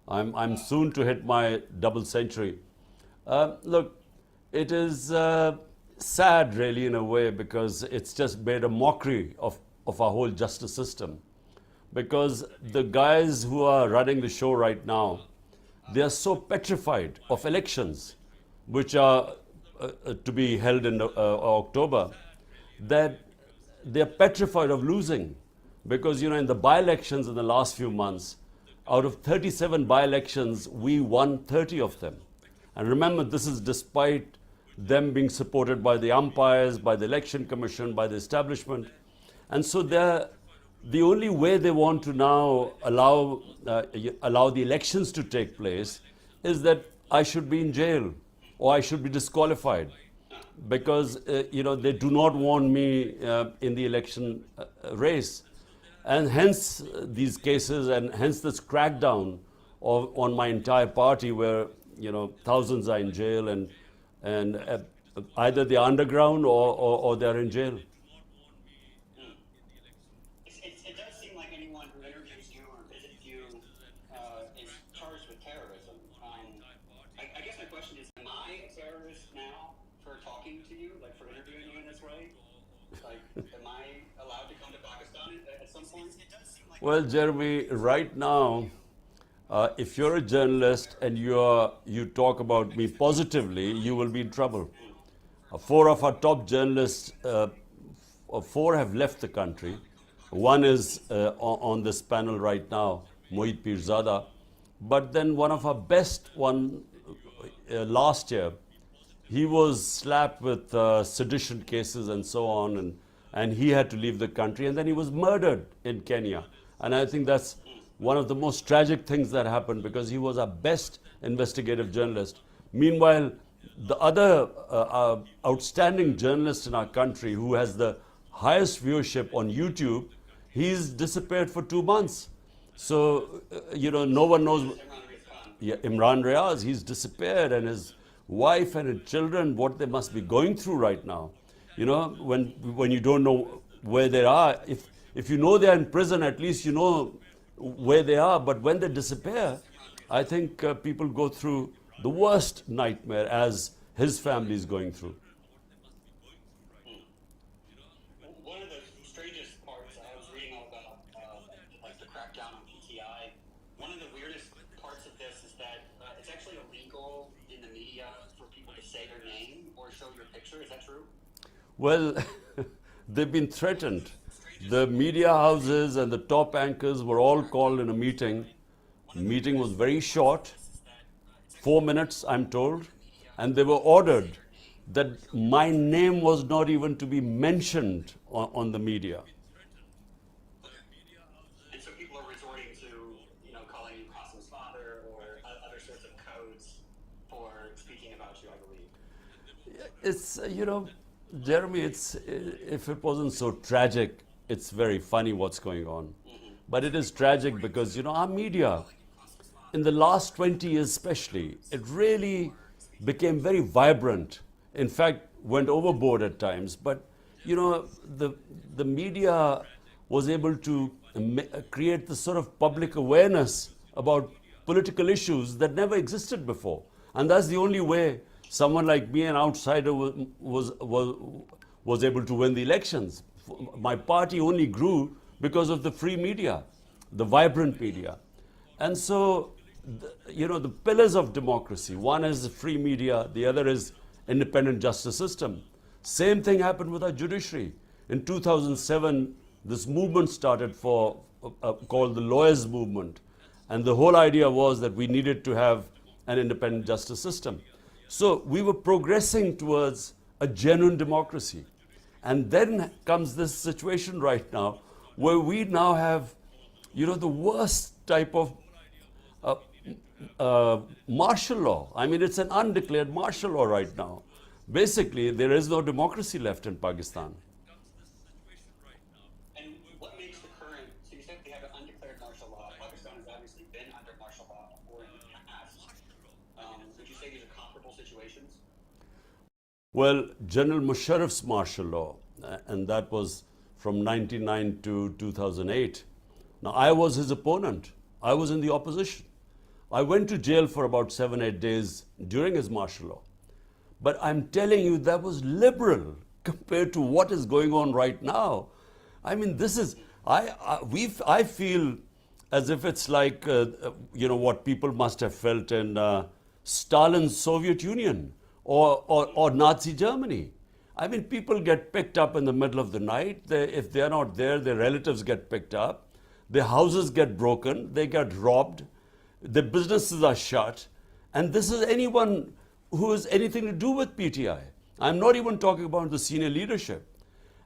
I'm soon to hit my double century. Look, it is sad, really, in a way, because it's just made a mockery of our whole justice system. Because the guys who are running the show right now, they are so petrified of elections, which are to be held in October, that they're petrified of losing. Because, in the by-elections in the last few months, out of 37 by-elections, we won 30 of them. And remember, this is despite them being supported by the umpires, by the election commission, by the establishment. And so the only way they want to now allow the elections to take place is that I should be in jail or I should be disqualified, because they do not want me in the election race. And hence these cases, and hence this crackdown on my entire party, where thousands are in jail, and either they're underground or they're in jail. It does seem like anyone who interviews you or visits you is charged with terrorism. I guess my question is, am I a terrorist now for talking to you, like for interviewing you in this way? Like, am I allowed to come to Pakistan at some point? Well, Jeremy, right now, if you're a journalist and you talk about me positively, you will be in trouble. Four of our top journalists, four have left the country. One is on this panel right now, Mohit Pirzada. But then one of our best last year, he was slapped with sedition cases and so on, and he had to leave the country, and then he was murdered in Kenya. And I think that's one of the most tragic things that happened, because he was our best investigative journalist. Meanwhile, the other outstanding journalist in our country, who has the highest viewership on YouTube, he's disappeared for 2 months. So, no one knows. Yeah, Imran Riaz, he's disappeared, and his wife and his children, what they must be going through right now. When you don't know where they are, if you know they're in prison, at least you know where they are. But when they disappear, I think people go through the worst nightmare, as his family is going through. One of the strangest parts, I was reading all about like the crackdown on PTI. One of the weirdest parts of this is that it's actually illegal in the media for people to say their name or show your picture. Is that true? Well, they've been threatened. The media houses and the top anchors were all called in a meeting. The meeting was very short, 4 minutes, I'm told, and they were ordered that my name was not even to be mentioned on the media. And so people are resorting to, calling you Qasim's father or other sorts of codes for speaking about you, I believe. It's, Jeremy, if it wasn't so tragic, it's very funny what's going on. But it is tragic because, our media, in the last 20 years especially, it really became very vibrant. In fact, went overboard at times. But, the media was able to create this sort of public awareness about political issues that never existed before. And that's the only way someone like me, an outsider, was able to win the elections. My party only grew because of the free media, the vibrant media. And so, the pillars of democracy, one is the free media, the other is independent justice system. Same thing happened with our judiciary. In 2007, this movement started called the Lawyers Movement. And the whole idea was that we needed to have an independent justice system. So we were progressing towards a genuine democracy. And then comes this situation right now, where we now have, the worst type of martial law. I mean, it's an undeclared martial law right now. Basically, there is no democracy left in Pakistan. And what makes the current, so you said they have an undeclared martial law. Pakistan has obviously been under martial law before in the past. Would you say these are comparable situations? Well, General Musharraf's martial law, and that was from 1999 to 2008. Now, I was his opponent. I was in the opposition. I went to jail for about 7-8 days during his martial law. But I'm telling you, that was liberal compared to what is going on right now. I mean, this is, I feel as if it's like, what people must have felt in Stalin's Soviet Union or Nazi Germany. I mean, people get picked up in the middle of the night. If they're not there, their relatives get picked up. Their houses get broken. They get robbed. The businesses are shut. And this is anyone who has anything to do with PTI. I'm not even talking about the senior leadership.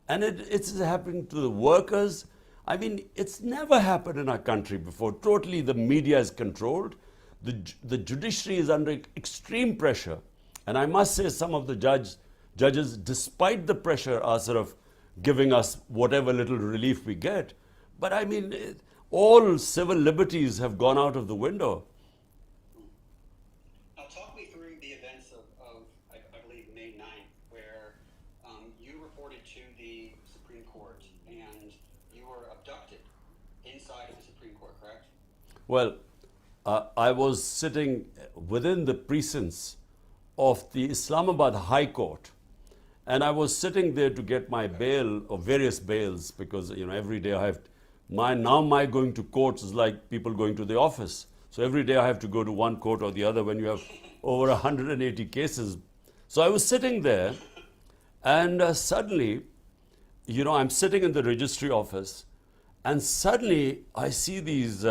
And it's happening to the workers. I mean, it's never happened in our country before. Totally, the media is controlled. The judiciary is under extreme pressure. And I must say, some of the judges, despite the pressure, are sort of giving us whatever little relief we get. But I mean, all civil liberties have gone out of the window. Now, talk me through the events of I believe, May 9th, where you reported to the Supreme Court and you were abducted inside of the Supreme Court, correct? Well, I was sitting within the precincts of the Islamabad High Court, and I was sitting there to get my bail, or various bails, because every day I have my going to courts is like people going to the office. So every day I have to go to one court or the other when you have over 180 cases. So I was sitting there, and suddenly, I'm sitting in the registry office, and suddenly I see these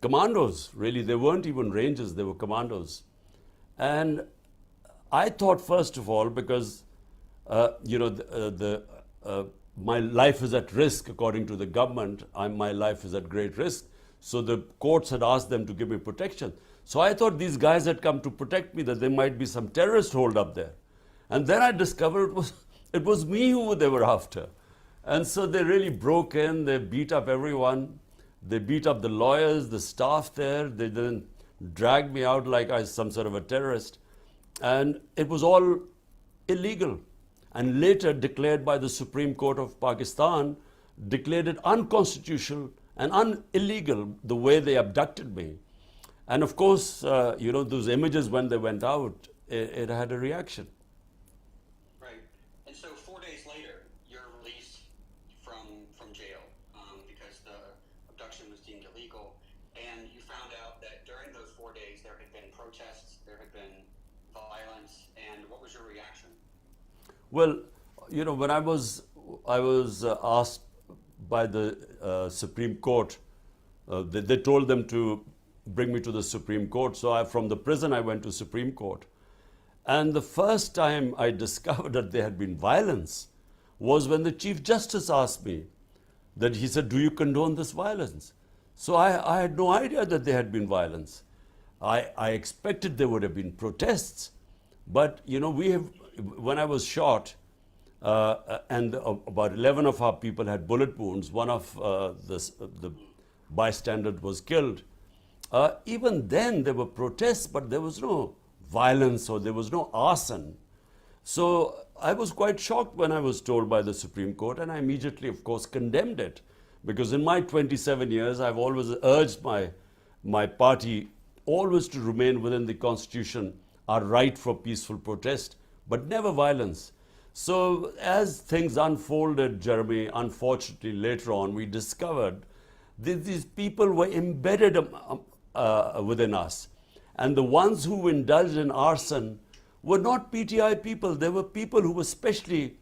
commandos. Really, they weren't even rangers, they were commandos. And I thought, first of all, because my life is at risk according to the government, my life is at great risk. So the courts had asked them to give me protection. So I thought these guys had come to protect me, that there might be some terrorist hold up there. And then I discovered it was me who they were after. And so they really broke in, they beat up everyone. They beat up the lawyers, the staff there. They then dragged me out like I was some sort of a terrorist. And it was all illegal. And later declared by the Supreme Court of Pakistan, declared it unconstitutional and illegal, the way they abducted me. And of course, those images, when they went out, it had a reaction. Right. And so 4 days later, you're released from jail because the abduction was deemed illegal. And you found out that during those 4 days, there had been protests, there had been violence. And what was your reaction? Well, when I was asked by the Supreme Court, they told them to bring me to the Supreme Court. So from the prison, I went to Supreme Court. And the first time I discovered that there had been violence was when the Chief Justice asked me, that he said, "Do you condone this violence?" So I had no idea that there had been violence. I expected there would have been protests. But, when I was shot, and about 11 of our people had bullet wounds, one of the bystanders was killed. Even then, there were protests, but there was no violence or there was no arson. So I was quite shocked when I was told by the Supreme Court, and I immediately, of course, condemned it. Because in my 27 years, I've always urged my party always to remain within the Constitution, our right for peaceful protest, but never violence. So as things unfolded, Jeremy, unfortunately later on, we discovered that these people were embedded within us. And the ones who indulged in arson were not PTI people. They were people who were specially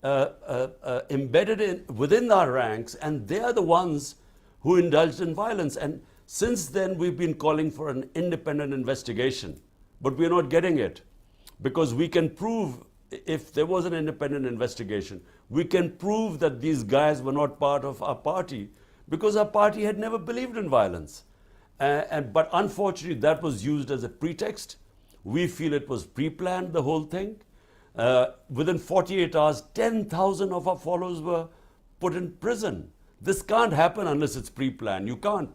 embedded within our ranks, and they are the ones who indulged in violence. And since then, we've been calling for an independent investigation, but we're not getting it. Because we can prove, if there was an independent investigation, we can prove that these guys were not part of our party, because our party had never believed in violence. But unfortunately, that was used as a pretext. We feel it was pre-planned, the whole thing. Within 48 hours, 10,000 of our followers were put in prison. This can't happen unless it's pre-planned. You can't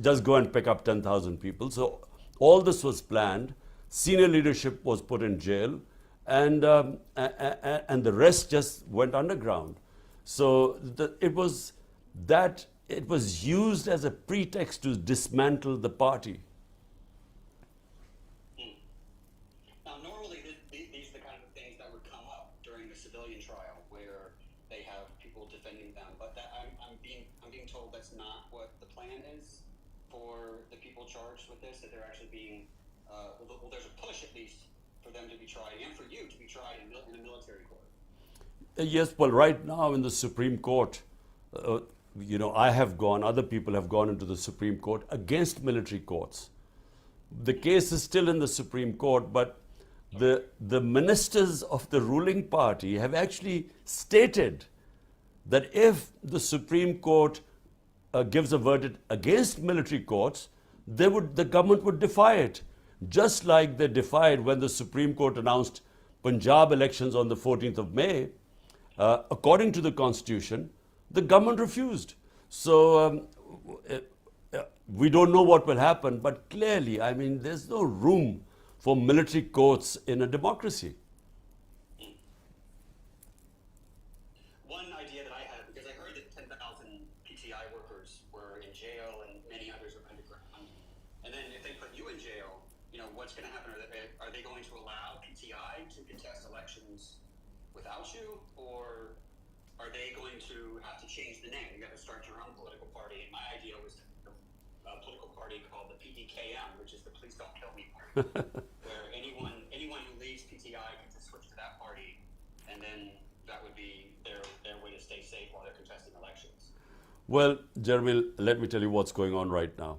just go and pick up 10,000 people. So all this was planned. Senior leadership was put in jail, and the rest just went underground. So it was used as a pretext to dismantle the party. eliminate them. But that, I'm being told that's not what the plan is for the people charged with this. That they're actually being well, there's a push at least for them to be tried and for you to be tried in a military court. Yes, well, right now in the Supreme Court, I have gone, other people have gone into the Supreme Court against military courts. The case is still in the Supreme Court, but the ministers of the ruling party have actually stated that if the Supreme Court gives a verdict against military courts, the government would defy it, just like they defied when the Supreme Court announced Punjab elections on the 14th of May. According to the Constitution, the government refused. So we don't know what will happen, but clearly, I mean, there's no room for military courts in a democracy. One idea that I had, because I heard that 10,000 PTI workers were in jail and many others are underground, and then if they put you in jail, what's going to happen? Are they going to allow PTI to contest elections without you, or are they going to have to change the name? You got to start your own political party. And my idea was a political party called the PDKM, which is the Please Don't Kill Me Party, where anyone who leaves PTI gets to switch to that party, and then that would be their way to stay safe while they're contesting elections. Well, Jeremy, let me tell you what's going on right now.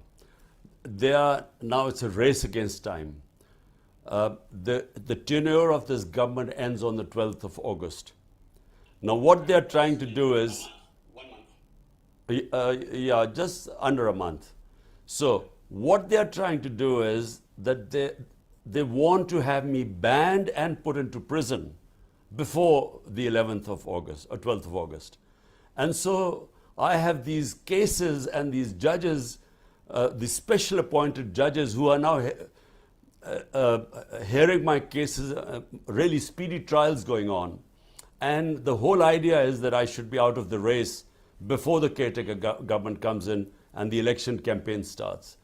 Now it's a race against time. The tenure of this government ends on the 12th of August. Now, what they're trying to do is, 1 month. just under a month. So, what they're trying to do is that they want to have me banned and put into prison before the 11th of August or 12th of August. And so, I have these cases and these judges, these special appointed judges who are now hearing my cases, really speedy trials going on. And the whole idea is that I should be out of the race before the caretaker government comes in and the election campaign starts.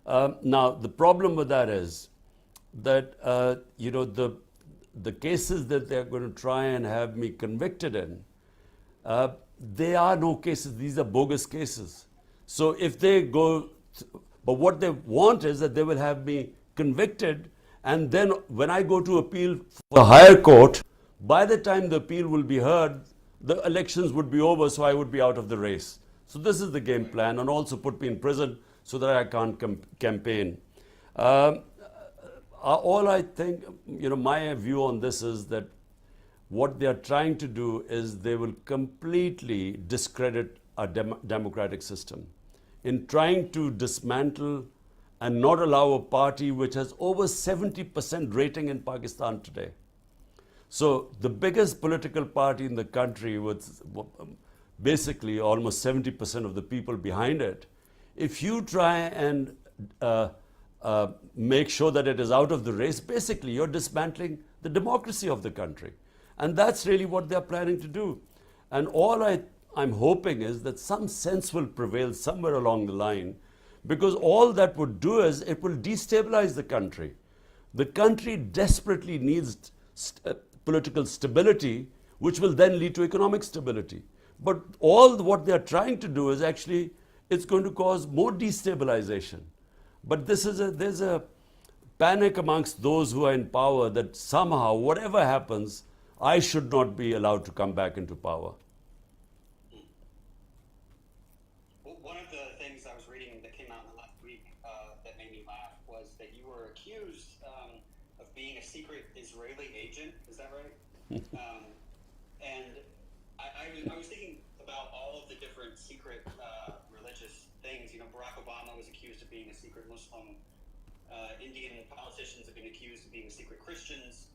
Now, the problem with that is that, the cases that they're going to try and have me convicted in, they are no cases. These are bogus cases. So if they go, but what they want is that they will have me convicted, and then when I go to appeal for the higher court, by the time the appeal will be heard, the elections would be over, so I would be out of the race. So this is the game plan, and also put me in prison so that I can't campaign. All I think, my view on this is that what they are trying to do is they will completely discredit our democratic system in trying to dismantle and not allow a party which has over 70% rating in Pakistan today. So the biggest political party in the country with basically almost 70% of the people behind it, if you try and make sure that it is out of the race, basically you're dismantling the democracy of the country. And that's really what they're planning to do. And all I'm hoping is that some sense will prevail somewhere along the line, because all that would do is it will destabilize the country. The country desperately needs political stability, which will then lead to economic stability. But all what they're trying to do is actually, it's going to cause more destabilization. But there's a panic amongst those who are in power that somehow, whatever happens, I should not be allowed to come back into power. Well, one of the things I was reading that came out in the last week that made me laugh was that you were accused of being a secret Israeli agent. Is that right? And I was thinking about all of the different secret religious things. Barack Obama was accused of being a secret Muslim. Indian politicians have been accused of being secret Christians.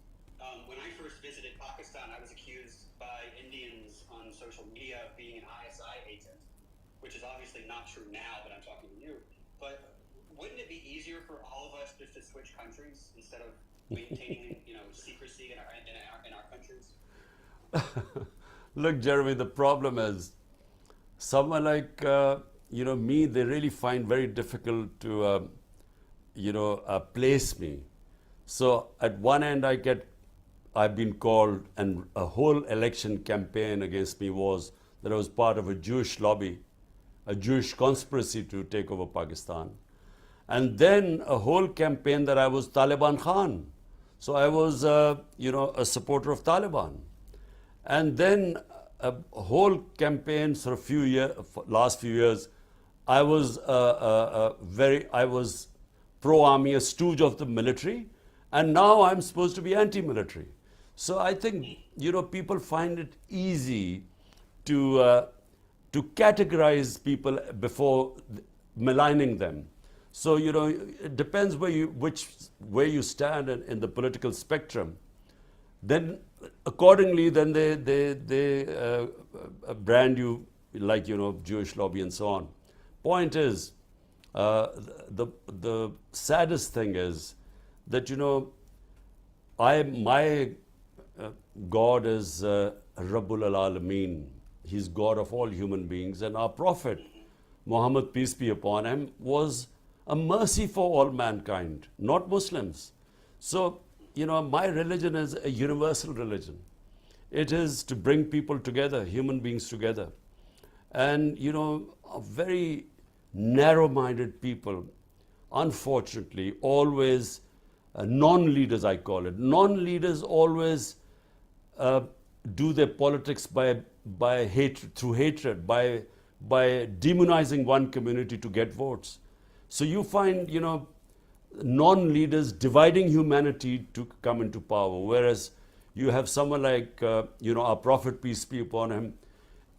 When I first visited Pakistan, I was accused by Indians on social media of being an ISI agent, which is obviously not true now that I'm talking to you. But wouldn't it be easier for all of us just to switch countries instead of maintaining, secrecy in our countries? Look, Jeremy, the problem is someone like me, they really find very difficult to place me. So at one end, I've been called, and a whole election campaign against me was that I was part of a Jewish lobby, a Jewish conspiracy to take over Pakistan. And then a whole campaign that I was Taliban Khan. So I was, a supporter of Taliban. And then a whole campaign for last few years, I was I was pro-army, a stooge of the military, and now I'm supposed to be anti-military. So I think, people find it easy to categorize people before maligning them. So, it depends where you stand in the political spectrum. Then accordingly, then they brand you like, Jewish lobby and so on. Point is, the saddest thing is that, my God is Rabbul Alameen. He's God of all human beings, and our Prophet, Muhammad, peace be upon him, was a mercy for all mankind, not Muslims. So, my religion is a universal religion. It is to bring people together, human beings together. And, very narrow-minded people, unfortunately, always, non-leaders I call it, non-leaders always do their politics by hatred, through hatred, by demonizing one community to get votes. So you find, non-leaders dividing humanity to come into power, whereas you have someone like, our Prophet, peace be upon him.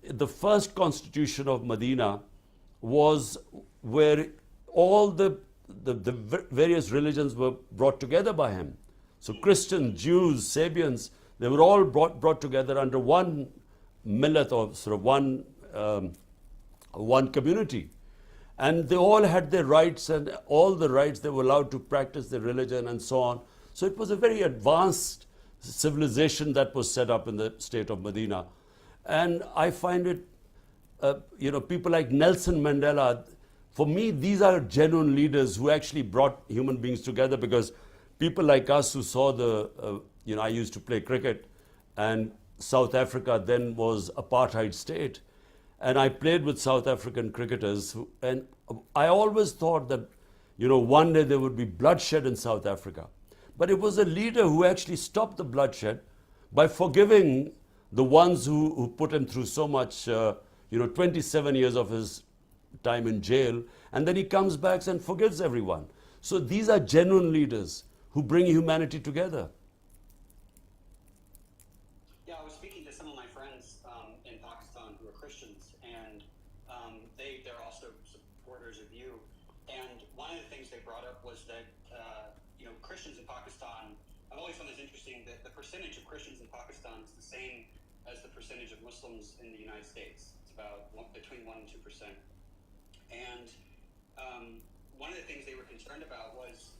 The first constitution of Medina was where all the various religions were brought together by him. So Christians, Jews, Sabians, they were all brought together under one millet, or sort of one community. And they all had their rights, and all the rights, they were allowed to practice their religion and so on. So it was a very advanced civilization that was set up in the state of Medina. And I find it, people like Nelson Mandela, for me, these are genuine leaders who actually brought human beings together, because people like us who saw I used to play cricket, and South Africa then was apartheid state. And I played with South African cricketers, and I always thought that, one day there would be bloodshed in South Africa. But it was a leader who actually stopped the bloodshed by forgiving the ones who put him through so much, 27 years of his time in jail, and then he comes back and forgives everyone. So these are genuine leaders who bring humanity together. Yeah, I was speaking to some of my friends in Pakistan who are Christians, and they're also supporters of you. And one of the things they brought up was that Christians in Pakistan, I've always found this interesting, that the percentage of Christians in Pakistan is the same as the percentage of Muslims in the United States. It's about between 1% and 2%. And one of the things they were concerned about was,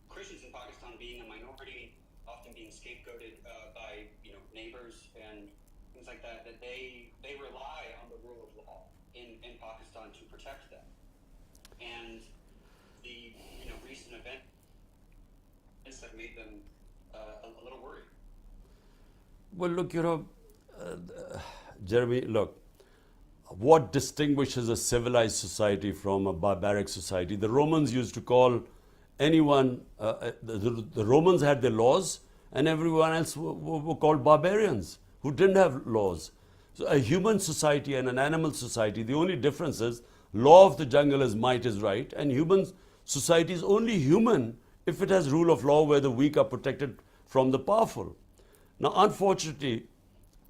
Christians in Pakistan being a minority, often being scapegoated by, neighbors and things like that, that they rely on the rule of law in Pakistan to protect them. And the, recent events have made them a little worried. Well, look, Jeremy, look, what distinguishes a civilized society from a barbaric society? The Romans used to call anyone, the Romans had their laws, and everyone else were called barbarians who didn't have laws. So a human society and an animal society, the only difference is law of the jungle is might is right, and human society is only human if it has rule of law where the weak are protected from the powerful. Now, unfortunately,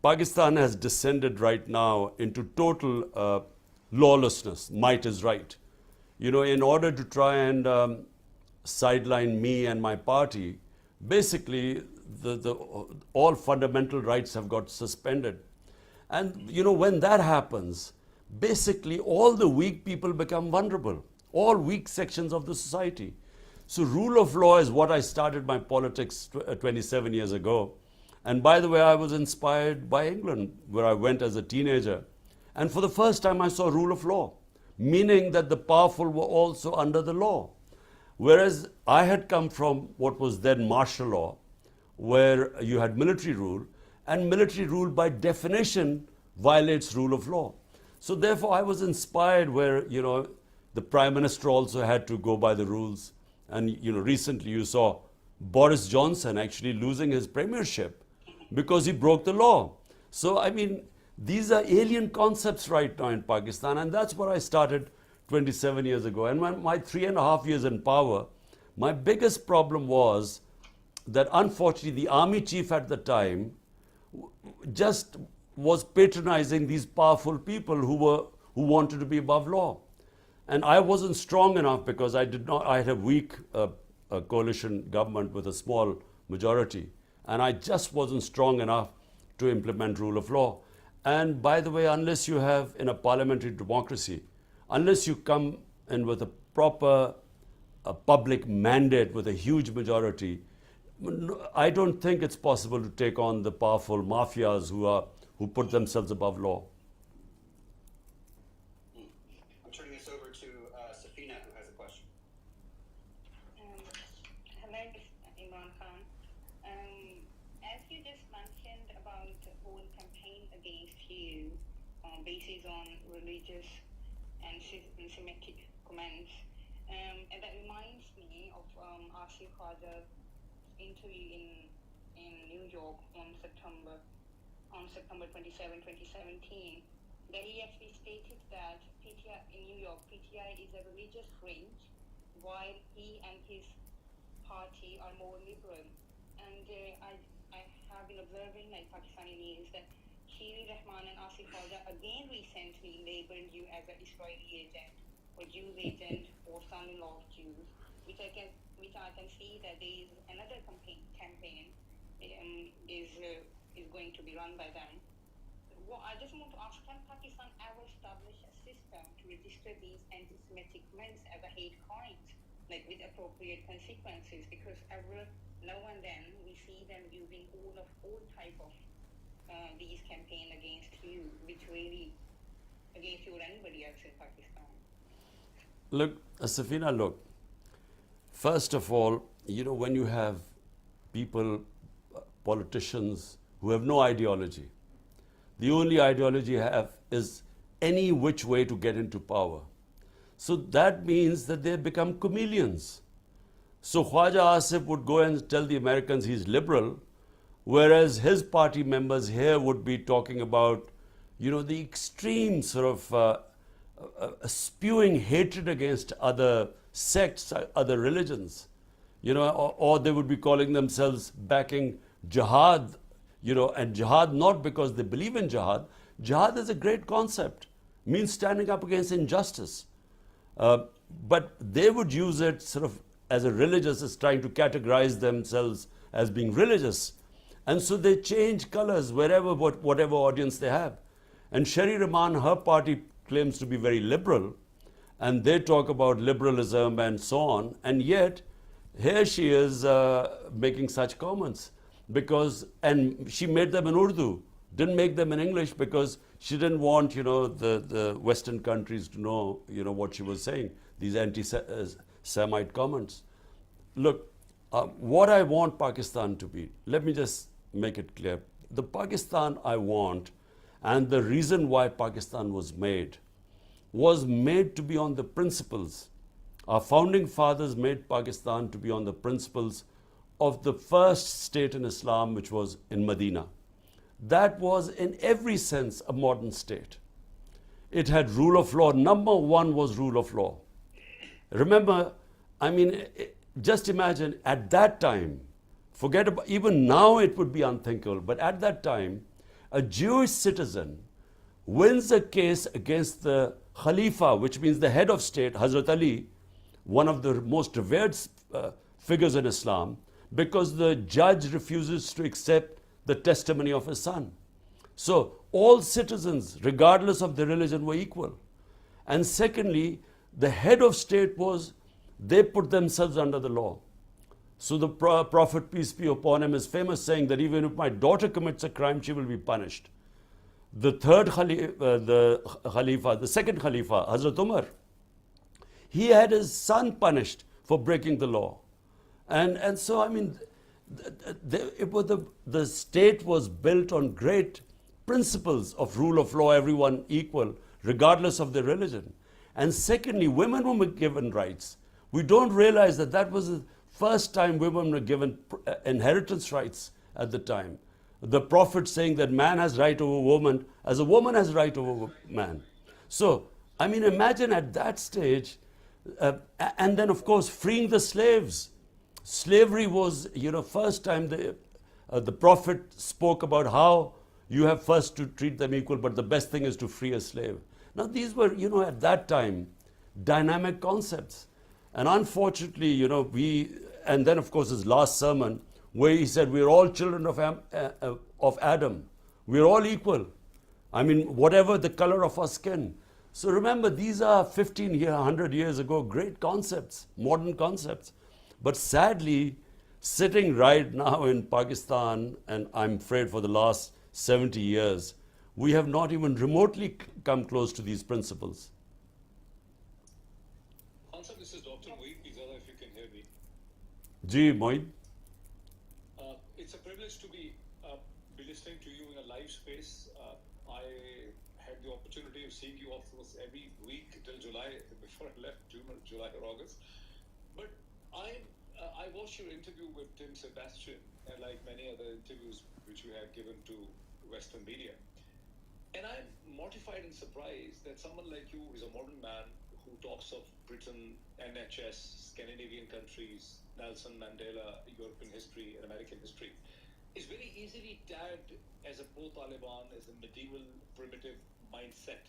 Pakistan has descended right now into total lawlessness. Might is right. In order to try and sideline me and my party, basically all fundamental rights have got suspended. And when that happens, basically all the weak people become vulnerable, all weak sections of the society. So rule of law is what I started my politics 27 years ago. And by the way, I was inspired by England, where I went as a teenager. And for the first time, I saw rule of law, meaning that the powerful were also under the law. Whereas I had come from what was then martial law, where you had military rule, and military rule by definition violates rule of law. So therefore I was inspired where, you know, the Prime Minister also had to go by the rules. And, you know, recently you saw Boris Johnson actually losing his premiership because he broke the law. So, I mean, these are alien concepts right now in Pakistan, and that's what I started 27 years ago. And my 3.5 years in power, my biggest problem was that unfortunately the army chief at the time just was patronizing these powerful people who wanted to be above law. And I wasn't strong enough because I had a weak coalition government with a small majority. And I just wasn't strong enough to implement rule of law. And by the way, unless you have, in a parliamentary democracy, unless you come in with a proper public mandate with a huge majority, I don't think it's possible to take on the powerful mafias who put themselves above law. I'm turning this over to Safina, who has a question. Hello, Imran Khan. As you just mentioned about the whole campaign against you, basis on religious and Semitic comments, and that reminds me of Asif Khaja's interview in New York on September 27, 2017. That he actually stated that PTI in New York, PTI is a religious fringe, while he and his party are more liberal. And I have been observing like Pakistani news that Shiri Rahman and Asif Khaja again recently labeled you as an Israeli agent or Jews agent or son-in-law of Jews, which I can see that there is another campaign is going to be run by them. Well, I just want to ask, can Pakistan ever establish a system to register these anti-Semitic comments as a hate crimes, like with appropriate consequences? Because now and then we see them using all type of these campaign against you, which really against you or anybody else in Pakistan. Look, Safina, look. First of all, you know, when you have people, politicians who have no ideology, the only ideology you have is any which way to get into power. So that means that they become chameleons. So Khwaja Asif would go and tell the Americans he's liberal, whereas his party members here would be talking about, you know, the extreme sort of spewing hatred against other sects, other religions, you know, or they would be calling themselves backing jihad, you know, and jihad not because they believe in jihad. Jihad is a great concept, means standing up against injustice. But they would use it sort of as a religious, as trying to categorize themselves as being religious. And so they change colors wherever, whatever audience they have. And Shari Rahman, her party claims to be very liberal, and they talk about liberalism and so on, and yet here she is making such comments and she made them in Urdu, didn't make them in English because she didn't want, you know, the Western countries to know, you know, what she was saying, these anti-Semite comments. Look, what I want Pakistan to be, let me just make it clear. The Pakistan I want, and the reason why Pakistan was made to be on the principles. Our founding fathers made Pakistan to be on the principles of the first state in Islam, which was in Medina. That was in every sense a modern state. It had rule of law. Number one was rule of law. Remember, I mean, just imagine at that time, forget about, even now it would be unthinkable, but at that time, a Jewish citizen wins a case against the Khalifa, which means the head of state, Hazrat Ali, one of the most revered figures in Islam, because the judge refuses to accept the testimony of his son. So all citizens, regardless of their religion, were equal. And secondly, the head of state they put themselves under the law. So the Prophet, peace be upon him, is famous saying that even if my daughter commits a crime, she will be punished. The third Khalifa, the second Khalifa, Hazrat Umar, he had his son punished for breaking the law. And so, I mean, the state was built on great principles of rule of law, everyone equal, regardless of their religion. And secondly, women were given rights. We don't realize that that was the first time women were given inheritance rights at the time. The Prophet saying that man has right over woman as a woman has right over man. So, I mean, imagine at that stage, and then of course freeing the slaves. Slavery was, first time the Prophet spoke about how you have first to treat them equal, but the best thing is to free a slave. Now these were, at that time, dynamic concepts. And unfortunately, and then of course his last sermon, where he said, we're all children of Adam. We're all equal. I mean, whatever the color of our skin. So remember, these are 100 years ago, great concepts, modern concepts. But sadly, sitting right now in Pakistan, and I'm afraid for the last 70 years, we have not even remotely come close to these principles. Answer, this is Dr. Moeed Pizada, if you can hear me. Ji, Moeed. It's a privilege to be listening to you in a live space. I had the opportunity of seeing you almost every week till July, before I left, June or July or August. But I watched your interview with Tim Sebastian, and like many other interviews which you have given to Western media. And I'm mortified and surprised that someone like you is a modern man who talks of Britain, NHS, Scandinavian countries, Nelson Mandela, European history, and American history, is very easily tagged as a pro-Taliban, as a medieval, primitive mindset.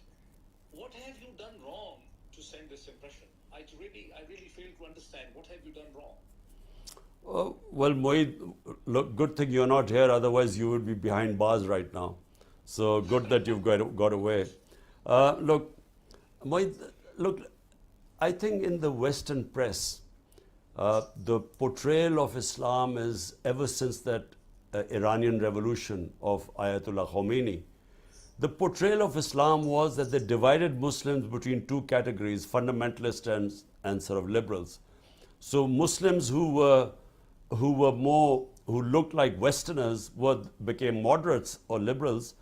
What have you done wrong to send this impression? I really fail to understand. What have you done wrong? Well, Moeed, look, good thing you're not here, otherwise you would be behind bars right now. So good that you've got away. Look, Moeed, I think in the Western press, the portrayal of Islam is, ever since that Iranian revolution of Ayatollah Khomeini, the portrayal of Islam was that they divided Muslims between two categories, fundamentalists and sort of liberals. So Muslims who looked like Westerners became moderates or liberals,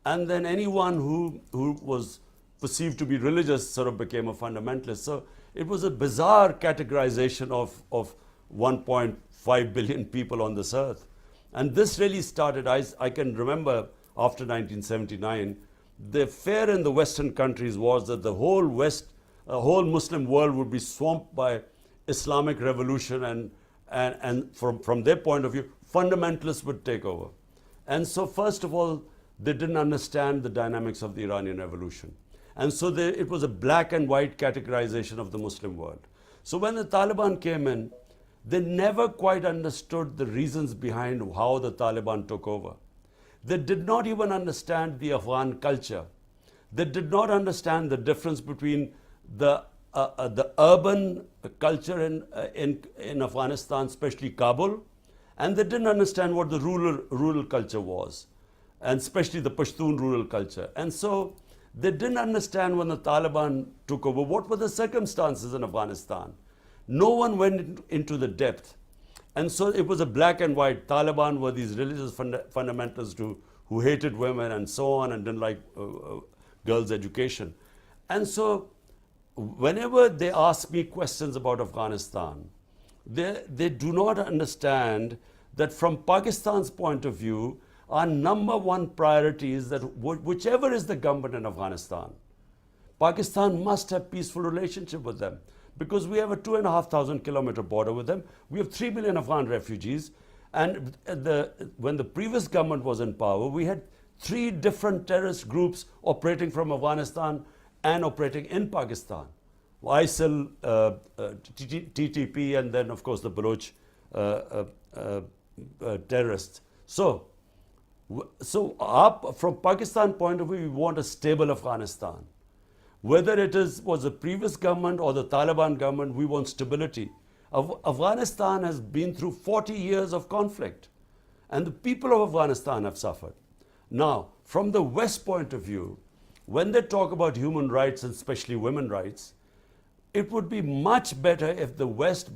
and then anyone who was perceived to be religious sort of became a fundamentalist. So it was a bizarre categorization of 1.5 billion people on this earth. And this really started, I can remember after 1979, the fear in the Western countries was that the whole Muslim world would be swamped by Islamic revolution, and from their point of view, fundamentalists would take over. And so first of all, they didn't understand the dynamics of the Iranian revolution. And so it was a black and white categorization of the Muslim world. So when the Taliban came in, they never quite understood the reasons behind how the Taliban took over. They did not even understand the Afghan culture. They did not understand the difference between the urban culture in Afghanistan, especially Kabul, and they didn't understand what the rural culture was, and especially the Pashtun rural culture. And so they didn't understand when the Taliban took over what were the circumstances in Afghanistan. No one went into the depth. And so it was a black and white. Taliban were these religious fundamentalists who hated women and so on, and didn't like girls' education. And so whenever they ask me questions about Afghanistan, they do not understand that from Pakistan's point of view, our number one priority is that whichever is the government in Afghanistan, Pakistan must have peaceful relationship with them, because we have a 2,500 kilometer border with them. We have 3 million Afghan refugees. And when the previous government was in power, we had 3 different terrorist groups operating from Afghanistan and operating in Pakistan. ISIL, TTP, and then of course the Baloch terrorists. So from Pakistan point of view, we want a stable Afghanistan. Whether it was the previous government or the Taliban government, we want stability. Afghanistan has been through 40 years of conflict, and the people of Afghanistan have suffered. Now, from the West point of view, when they talk about human rights, and especially women's rights, it would be much better if the West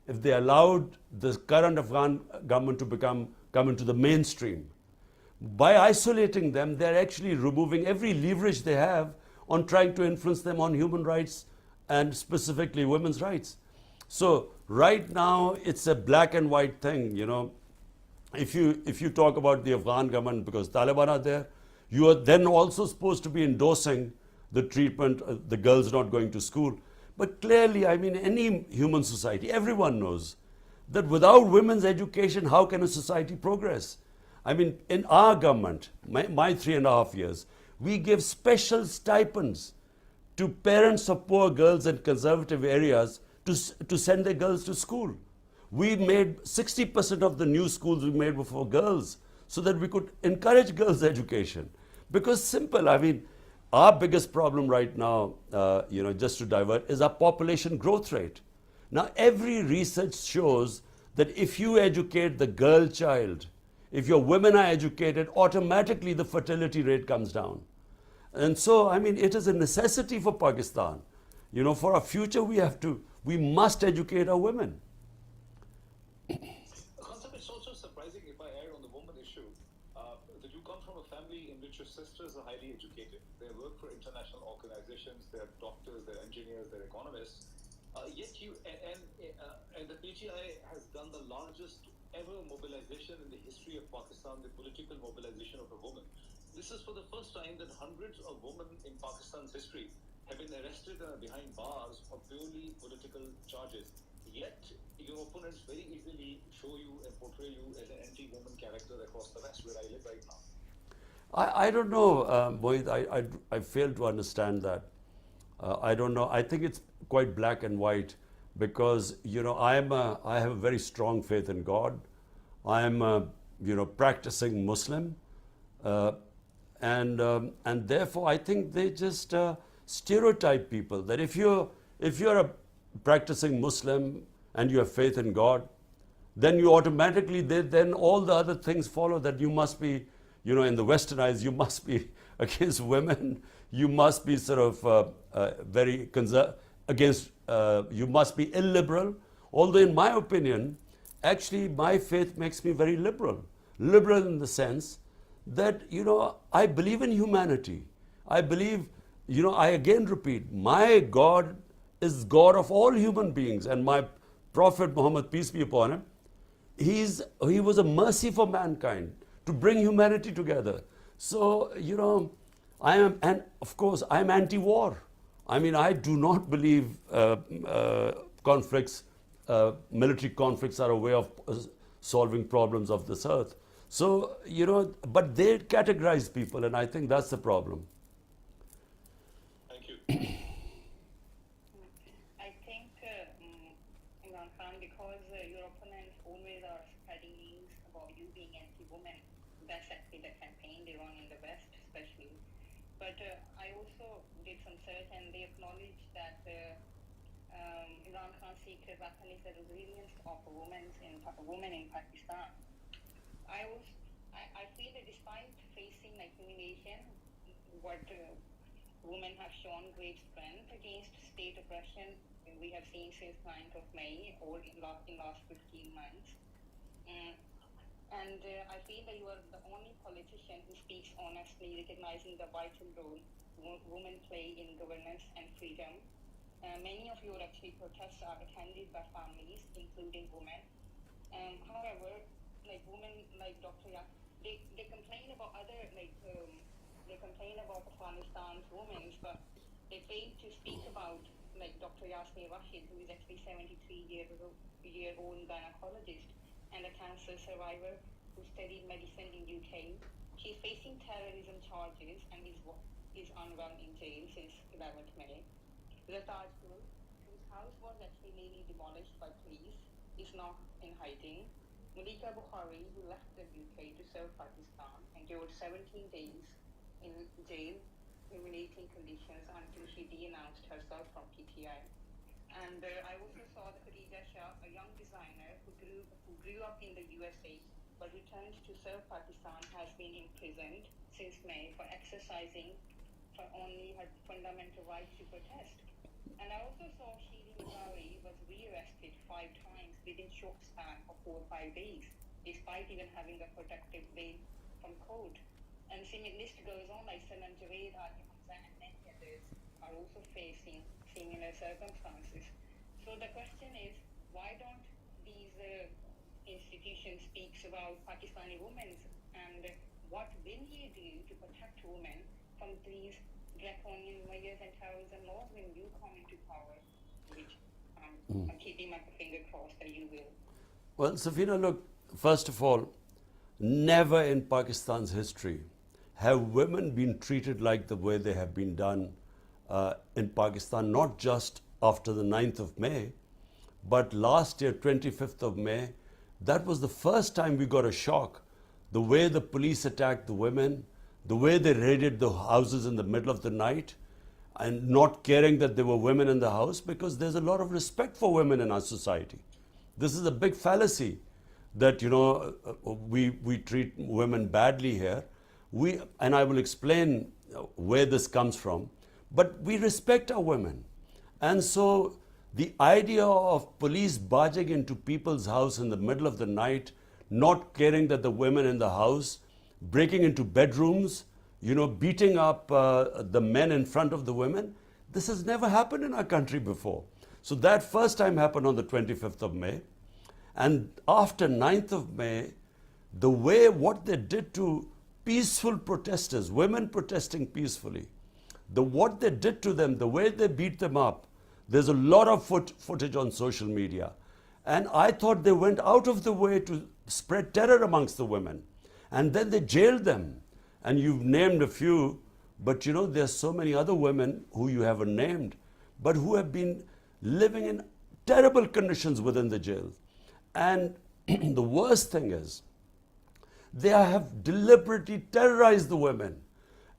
if they allowed the current Afghan government to come into the mainstream. By isolating them, they're actually removing every leverage they have on trying to influence them on human rights and specifically women's rights. So right now it's a black and white thing, you know. If you talk about the Afghan government because Taliban are there, you are then also supposed to be endorsing the treatment, the girls not going to school. But clearly, I mean, any human society, everyone knows that without women's education, how can a society progress? I mean, in our government, my 3.5 years, we give special stipends to parents of poor girls in conservative areas to send their girls to school. We made 60% of the new schools we made were for girls so that we could encourage girls' education. Because simple, I mean, our biggest problem right now, just to divert, is our population growth rate. Now, every research shows that if you educate the girl child, if your women are educated, automatically the fertility rate comes down. And so, I mean, it is a necessity for Pakistan. You know, for our future, we must educate our women. Concept, it's also surprising, if I add on the woman issue, that you come from a family in which your sisters are highly educated. They work for international organizations, they're doctors, they're engineers, they're economists. Yet you, and the PGI has done the largest ever mobilization in the history of Pakistan, the political mobilization of a woman. This is for the first time that hundreds of women in Pakistan's history have been arrested and are behind bars for purely political charges. Yet, your opponents very easily show you and portray you as an anti-woman character across the West, where I live right now. I don't know, Mohit, I fail to understand that. I don't know. I think it's quite black and white because, you know, I have a very strong faith in God. I am a, practicing Muslim. And therefore, I think they just stereotype people that if you're a practicing Muslim and you have faith in God, then you automatically, then all the other things follow, that you must be, in the Western eyes, you must be against women, you must be sort of very against, you must be illiberal. Although in my opinion, actually my faith makes me very liberal. Liberal in the sense that, I believe in humanity. I believe, I again repeat, my God is God of all human beings, and my Prophet Muhammad, peace be upon him, he was a mercy for mankind to bring humanity together. So, and of course, I'm anti-war. I mean, I do not believe conflicts, military conflicts are a way of solving problems of this earth. So, but they categorize people, and I think that's the problem. Thank you. I think, Imran Khan, because your opponents always are spreading news about you being anti-woman, that's actually the campaign they run in the West, especially. But I also did some search, and they acknowledged that Imran Khan's secret weapon is the resilience of women in Pakistan. I feel that despite facing humiliation, what women have shown great strength against state oppression. We have seen since 9th of May or in last 15 months. And I feel that you are the only politician who speaks honestly, recognizing the vital role women play in governance and freedom. Many of your protests are attended by families, including women. However, women like Dr. They complain about they complain about Afghanistan's women, but they fail to speak about Dr. Yasmin Rashid, who is actually 73-year-old gynecologist and a cancer survivor who studied medicine in UK. She's facing terrorism charges and is unwell in jail since 11th May. Rataj Gul, whose house was actually nearly demolished by police, is now in hiding. Malika Bukhari, who left the UK to serve Pakistan, endured 17 days in jail, humiliating conditions until she denounced herself from PTI. And I also saw the Khadija Shah, a young designer who grew up in the USA but returned to serve Pakistan, has been imprisoned since May for exercising for only her fundamental right to protest. And I also saw Shirin Mizari was rearrested 5 times within short span of 4 or 5 days, despite even having a protective bail from court. And similar list goes on, like Sanam Javed, Adi Hamza, and many others are also facing similar circumstances. So the question is, why don't these institutions speak about Pakistani women, and what will you do to protect women from these draconian measures and terrorism laws when you come into power, which I'm keeping my finger crossed that you will. Well, Safina, look, first of all, never in Pakistan's history have women been treated like the way they have been done in Pakistan, not just after the 9th of May, but last year, 25th of May, that was the first time we got a shock. The way the police attacked the women, the way they raided the houses in the middle of the night, and not caring that there were women in the house, because there's a lot of respect for women in our society. This is a big fallacy that, you know, we treat women badly here. And I will explain where this comes from, but we respect our women. And so the idea of police barging into people's house in the middle of the night, not caring that the women in the house, breaking into bedrooms, you know, beating up the men in front of the women, this has never happened in our country before. So that first time happened on the 25th of May. And after 9th of May, the way what they did to peaceful protesters, women protesting peacefully, what they did to them, the way they beat them up, there's a lot of footage on social media. And I thought they went out of the way to spread terror amongst the women. And then they jailed them. And you've named a few, but you know, there's so many other women who you haven't named, but who have been living in terrible conditions within the jail. And the worst thing is, they have deliberately terrorized the women.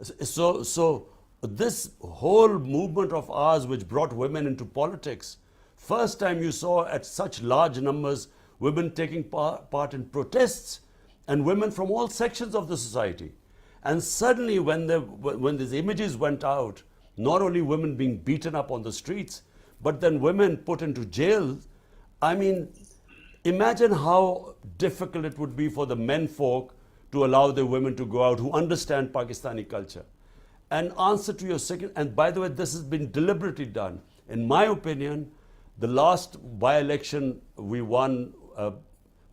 So this whole movement of ours, which brought women into politics, first time you saw at such large numbers women taking part in protests, and women from all sections of the society. And suddenly when these images went out, not only women being beaten up on the streets, but then women put into jail, I mean, imagine how difficult it would be for the men folk to allow their women to go out who understand Pakistani culture. And answer to your second, and by the way, this has been deliberately done. In my opinion, the last by-election we won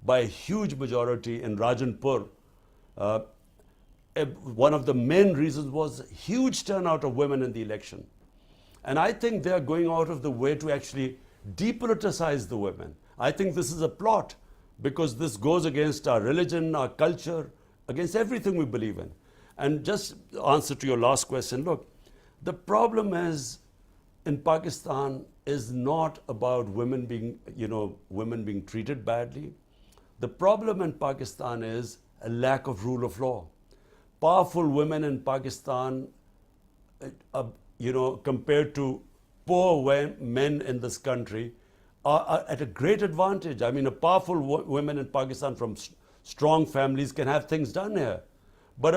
by a huge majority in Rajanpur. One of the main reasons was huge turnout of women in the election. And I think they are going out of the way to actually depoliticize the women. I think this is a plot, because this goes against our religion, our culture, against everything we believe in. And just answer to your last question, look, the problem is in Pakistan is not about women being, women being treated badly. The problem in Pakistan is a lack of rule of law. Powerful women in Pakistan, compared to poor men in this country, are at a great advantage. I mean, a powerful women in Pakistan from strong families can have things done here. But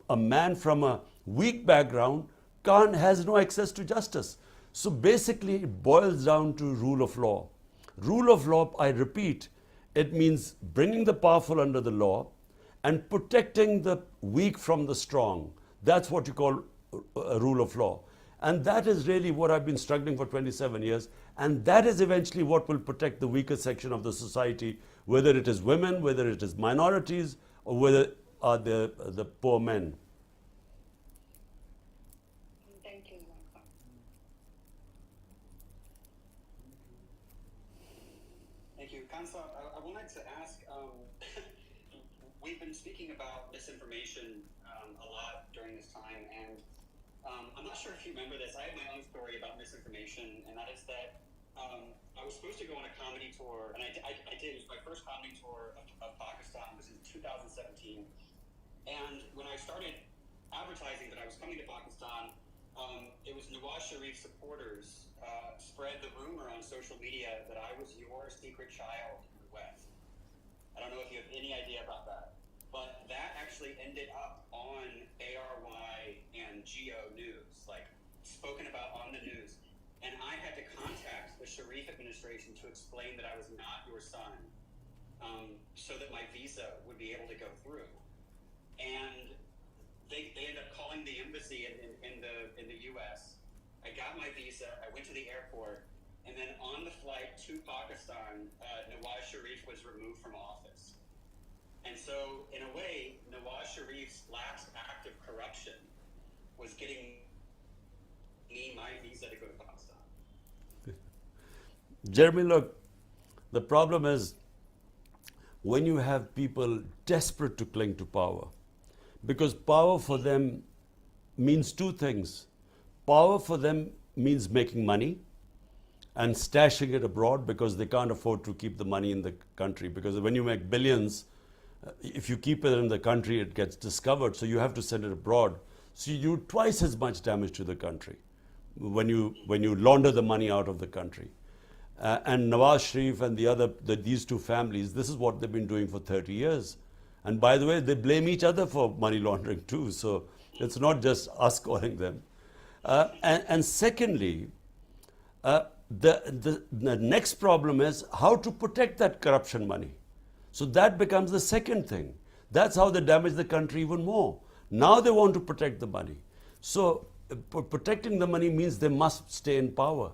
a man from a weak background has no access to justice. So basically, it boils down to rule of law. Rule of law, I repeat, it means bringing the powerful under the law and protecting the weak from the strong. That's what you call a rule of law. And that is really what I've been struggling for 27 years. And that is eventually what will protect the weaker section of the society, whether it is women, whether it is minorities, or whether are the poor men. Thank you, Malcolm. Thank you. Kansab, I wanted to ask, we've been speaking about misinformation a lot during this time, and I'm not sure if you remember this. I have my own story about misinformation, and that is that I was supposed to go on a comedy tour, and I did. It was my first comedy tour of Pakistan. It was in 2017. And when I started advertising that I was coming to Pakistan, it was Nawaz Sharif supporters spread the rumor on social media that I was your secret child in the West. I don't know if you have any idea about that. But that actually ended up on ARY and Geo News, like spoken about on the news. And I had to contact the Sharif administration to explain that I was not your son. so that my visa would be able to go through. And they ended up calling the embassy in the U.S. I got my visa. I went to the airport, and then on the flight to Pakistan, Nawaz Sharif was removed from office. And so, in a way, Nawaz Sharif's last act of corruption was getting me my visa to go to Pakistan. Jeremy, look, the problem is when you have people desperate to cling to power, because power for them means two things. Power for them means making money and stashing it abroad because they can't afford to keep the money in the country. Because when you make billions, if you keep it in the country, it gets discovered, so you have to send it abroad. So you do twice as much damage to the country when you launder the money out of the country. And Nawaz Sharif and these two families, this is what they've been doing for 30 years. And by the way, they blame each other for money laundering too. So it's not just us calling them. And secondly, the next problem is how to protect that corruption money. So that becomes the second thing. That's how they damage the country even more. Now they want to protect the money. So protecting the money means they must stay in power,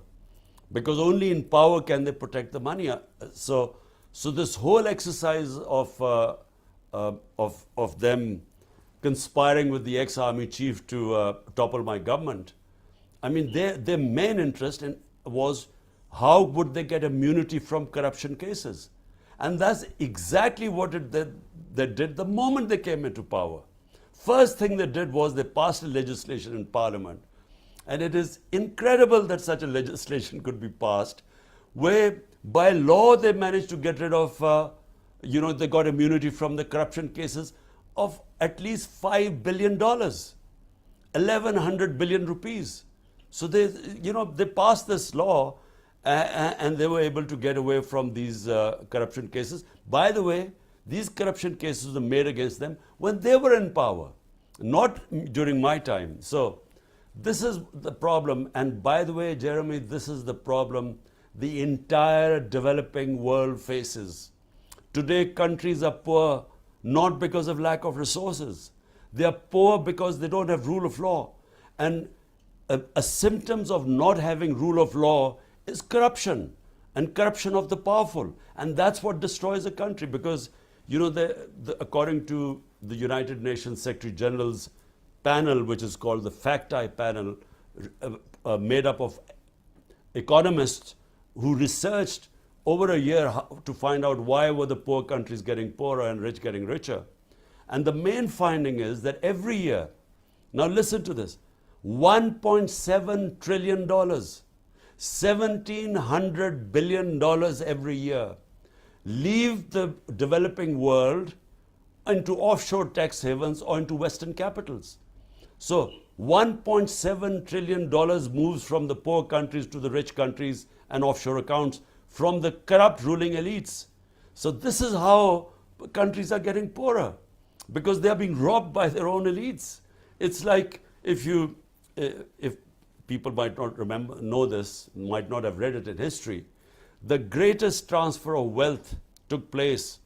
because only in power can they protect the money. So this whole exercise of them conspiring with the ex-army chief to topple my government, I mean, their main interest was how would they get immunity from corruption cases. And that's exactly what they did the moment they came into power. First thing they did was they passed a legislation in Parliament. And it is incredible that such a legislation could be passed, where by law they managed to get rid of, they got immunity from the corruption cases of at least $5 billion, 1,100 billion rupees. So they passed this law and they were able to get away from these corruption cases. By the way, these corruption cases were made against them when they were in power, not during my time. So this is the problem. And by the way, Jeremy, this is the problem the entire developing world faces. Today, countries are poor not because of lack of resources. They are poor because they don't have rule of law. And a symptoms of not having rule of law is corruption, and corruption of the powerful. And that's what destroys a country, because, according to the United Nations Secretary General's panel, which is called the FACT-I panel, made up of economists who researched over a year to find out why were the poor countries getting poorer and rich getting richer. And the main finding is that every year, now listen to this, $1.7 trillion, $1,700 billion every year leave the developing world into offshore tax havens or into Western capitals. So $1.7 trillion moves from the poor countries to the rich countries and offshore accounts from the corrupt ruling elites. So this is how countries are getting poorer, because they are being robbed by their own elites. It's like if people might not know this, might not have read it in history, the greatest transfer of wealth took place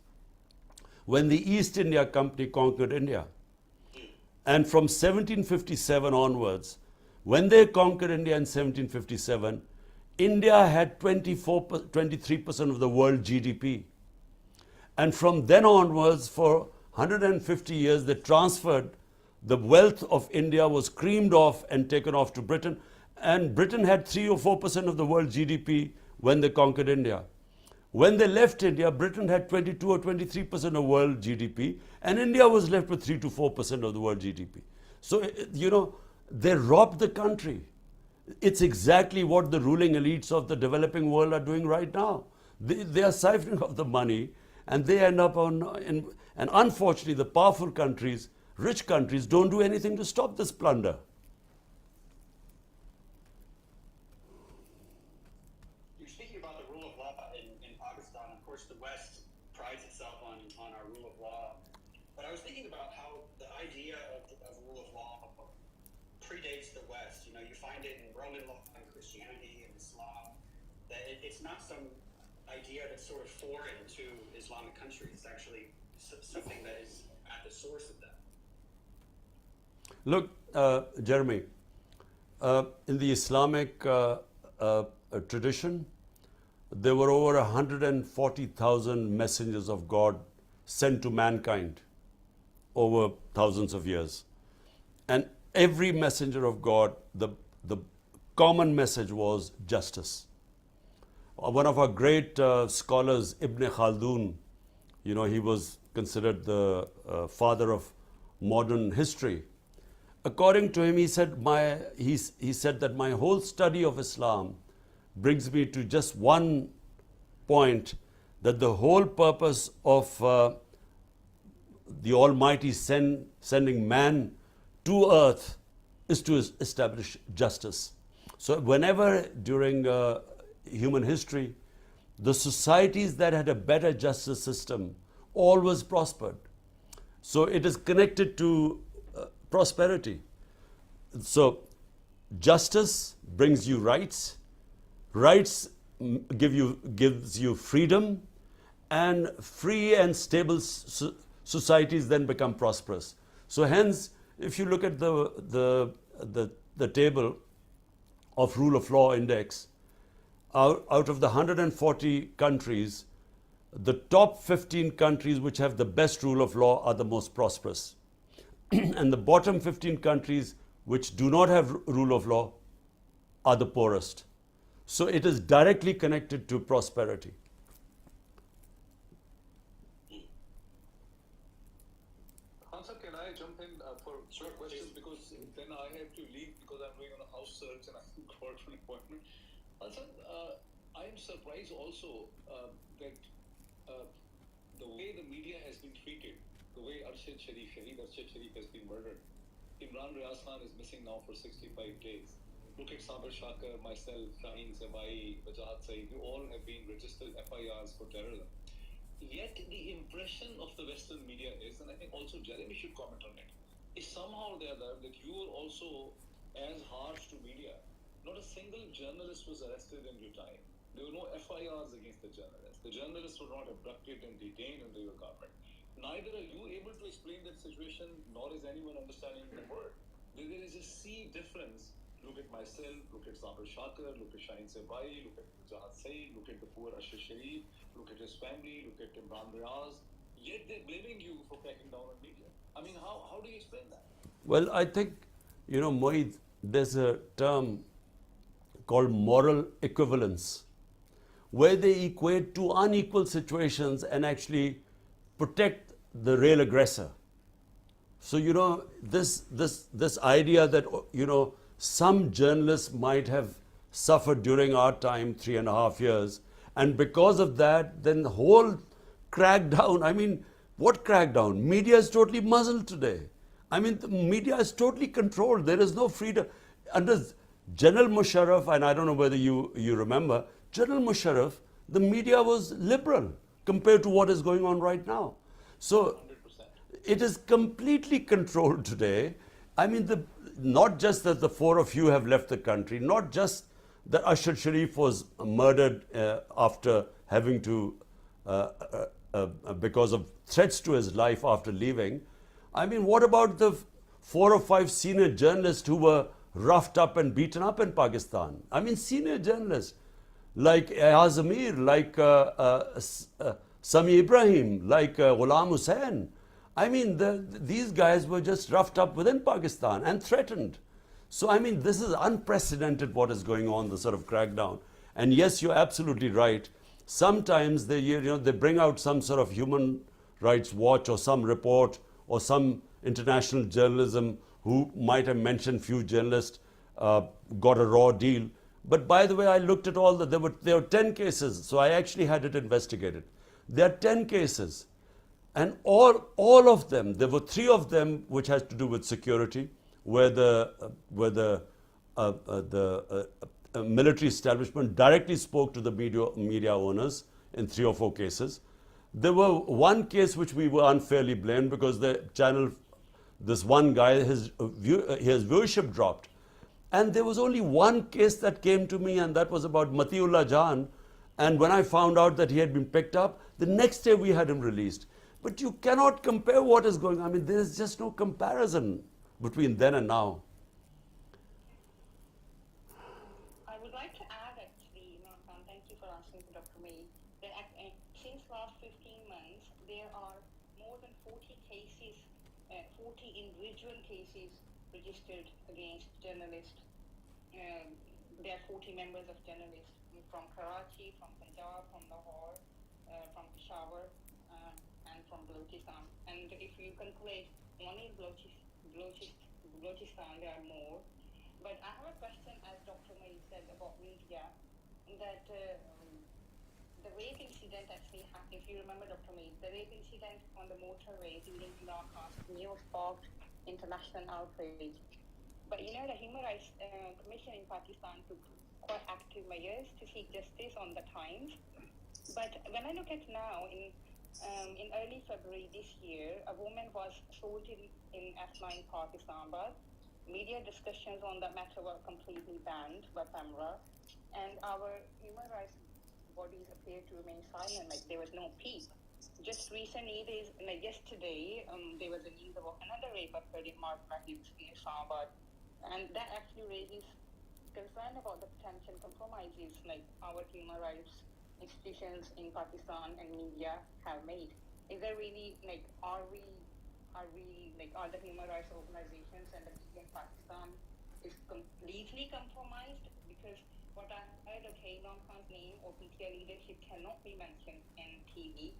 when the East India Company conquered India. And from 1757 onwards, when they conquered India in 1757, India had 23% of the world GDP. And from then onwards, for 150 years, they transferred the wealth of India, was creamed off and taken off to Britain. And Britain had 3 or 4% of the world GDP when they conquered India. When they left India, Britain had 22 or 23% of world GDP, and India was left with 3 to 4% of the world GDP. So, they robbed the country. It's exactly what the ruling elites of the developing world are doing right now. They are siphoning off the money, and they end up and unfortunately, the powerful countries, rich countries, don't do anything to stop this plunder. You're speaking about the rule of law in Pakistan. Of course, the West prides itself on our rule of law. But I was thinking about how the idea of rule of law predates the West. You find it in Roman law and Christianity and Islam. That it's not some idea that's sort of foreign to Islamic countries. It's actually something that is at the source of that. Look, Jeremy, in the Islamic tradition, there were over 140,000 messengers of God sent to mankind over thousands of years. And every messenger of God, the common message was justice. One of our great scholars, Ibn Khaldun, he was considered the father of modern history. According to him, he said that my whole study of Islam brings me to just one point, that the whole purpose of the Almighty sending man to earth is to establish justice. So whenever during human history, the societies that had a better justice system always prospered. So it is connected to prosperity. So justice brings you rights. Rights gives you freedom, and free and stable societies then become prosperous. So hence, if you look at the table of rule of law index, out of the 140 countries, the top 15 countries which have the best rule of law are the most prosperous. And the bottom 15 countries which do not have rule of law are the poorest. So it is directly connected to prosperity. Khan sir, can I jump in for short questions, because then I have to leave because I'm doing a house search and I'm called for an appointment. Khan sir, I am surprised also that the way the media has been treated, the way Shaheed Arshad Sharif has been murdered. Imran Riaz Khan is missing now for 65 days. Look at Sabir Shakir, myself, Shaheen Sabai, Wajahat Saeed, we all have been registered FIRs for terrorism. Yet the impression of the Western media is, and I think also Jeremy should comment on it, is somehow or the other that you were also as harsh to media. Not a single journalist was arrested in your time. There were no FIRs against the journalists. The journalists were not abducted and detained under your government. Neither are you able to explain that situation, nor is anyone understanding the word. There is a sea difference. Look at myself, look at Sabir Shakir, look at Shaheen Sabai, look at Wajahat Saeed, look at the poor Arshad Sharif, look at his family, look at Imran Riaz. Yet they're blaming you for cracking down on media. I mean, how do you explain that? Well, I think, Moeed, there's a term called moral equivalence, where they equate two unequal situations and actually protect the real aggressor. So, this idea that, some journalists might have suffered during our time, 3.5 years, and because of that, then the whole crackdown, I mean, what crackdown? Media is totally muzzled today. I mean, the media is totally controlled. There is no freedom. Under General Musharraf, and I don't know whether you remember, General Musharraf, the media was liberal compared to what is going on right now. So 100%. it is completely controlled today. I mean, not just that the four of you have left the country, not just that Arshad Sharif was murdered after having to, because of threats to his life after leaving. I mean, what about the 4 or 5 senior journalists who were roughed up and beaten up in Pakistan? I mean, senior journalists like Ayaz Amir, like Sami Ibrahim, like Ghulam Hussain. I mean, these guys were just roughed up within Pakistan and threatened. So, I mean, this is unprecedented what is going on, the sort of crackdown. And yes, you're absolutely right. Sometimes they bring out some sort of human rights watch or some report or some international journalism who might have mentioned few journalists got a raw deal. But by the way, I looked at all there were 10 cases, so I actually had it investigated. There are 10 cases. And all of them, there were 3 of them which has to do with security, where the military establishment directly spoke to the media owners in 3 or 4 cases. There were one case which we were unfairly blamed because the channel, this one guy, his viewership dropped. And there was only one case that came to me, and that was about Matiullah Jan, And when I found out that he had been picked up, the next day we had him released. But you cannot compare what is going on. I mean, there is just no comparison between then and now. I would like to add actually, thank you for asking Dr. May, that since last 15 months, there are more than 40 cases, 40 individual cases registered against journalists. There are 40 members of journalists from Karachi, from Punjab, from Lahore, from Peshawar, and from Balochistan. And if you calculate only Balochistan, there are more. But I have a question, as Dr. May said about media, that the rape incident actually happened. If you remember, Dr. May, the rape incident on the motorway during Imran Khan's news sparked international outrage. But you know, the Human Rights Commission in Pakistan took quite active measures to seek justice on the times. But when I look at now, in early February this year, a woman was assaulted in F9 Park, Islamabad. Media discussions on that matter were completely banned by PAMRA, and our human rights bodies appear to remain silent, like there was no peep. Just recently, yesterday, there was a news about another rape occurred in Mark Mahib's in Islamabad, and that actually raises concern about the potential compromises like our human rights institutions in Pakistan and media have made. Is there really are the human rights organizations and the media in Pakistan is completely compromised? Because what I heard, okay, Imran Khan's name or PTI leadership cannot be mentioned in TV,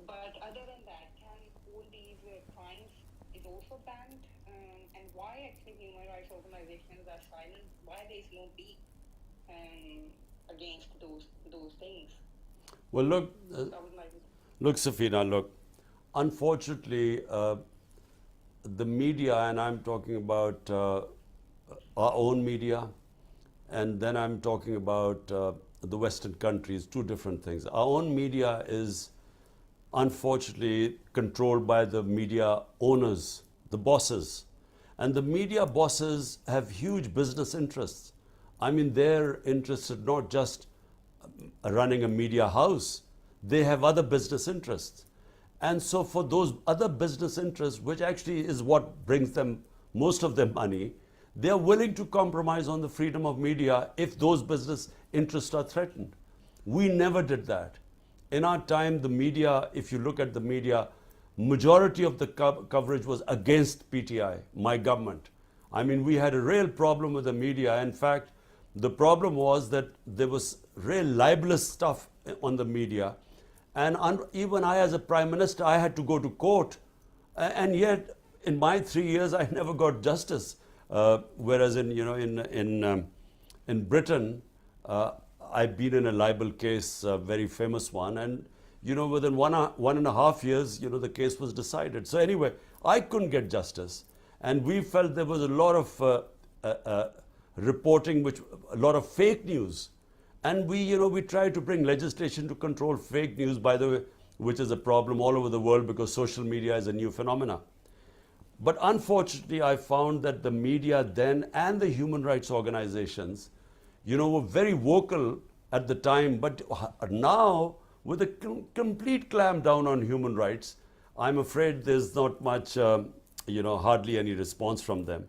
but other than that, can all these crimes is also banned? And why actually human rights organizations are silent? Why there is no beat against those things? Well, look, Safina, look. Unfortunately, the media, and I'm talking about our own media, and then I'm talking about the Western countries, two different things. Our own media is unfortunately controlled by the media owners, the bosses. And the media bosses have huge business interests. I mean, they're interested not just running a media house, they have other business interests. And so for those other business interests, which actually is what brings them most of their money, they are willing to compromise on the freedom of media if those business interests are threatened. We never did that. In our time, the media, if you look at the media, majority of the coverage was against PTI, my government. I mean, we had a real problem with the media. In fact, the problem was that there was real libelous stuff on the media. And even I, as a Prime Minister, I had to go to court. And yet, in my 3 years, I never got justice. Whereas in Britain, I've been in a libel case, a very famous one, and within 1.5 years, the case was decided. So anyway, I couldn't get justice, and we felt there was a lot of reporting, a lot of fake news, and we tried to bring legislation to control fake news, by the way, which is a problem all over the world because social media is a new phenomena. But unfortunately, I found that the media then and the human rights organizations, were very vocal at the time. But now, with a complete clamp down on human rights, I'm afraid there's not much, hardly any response from them.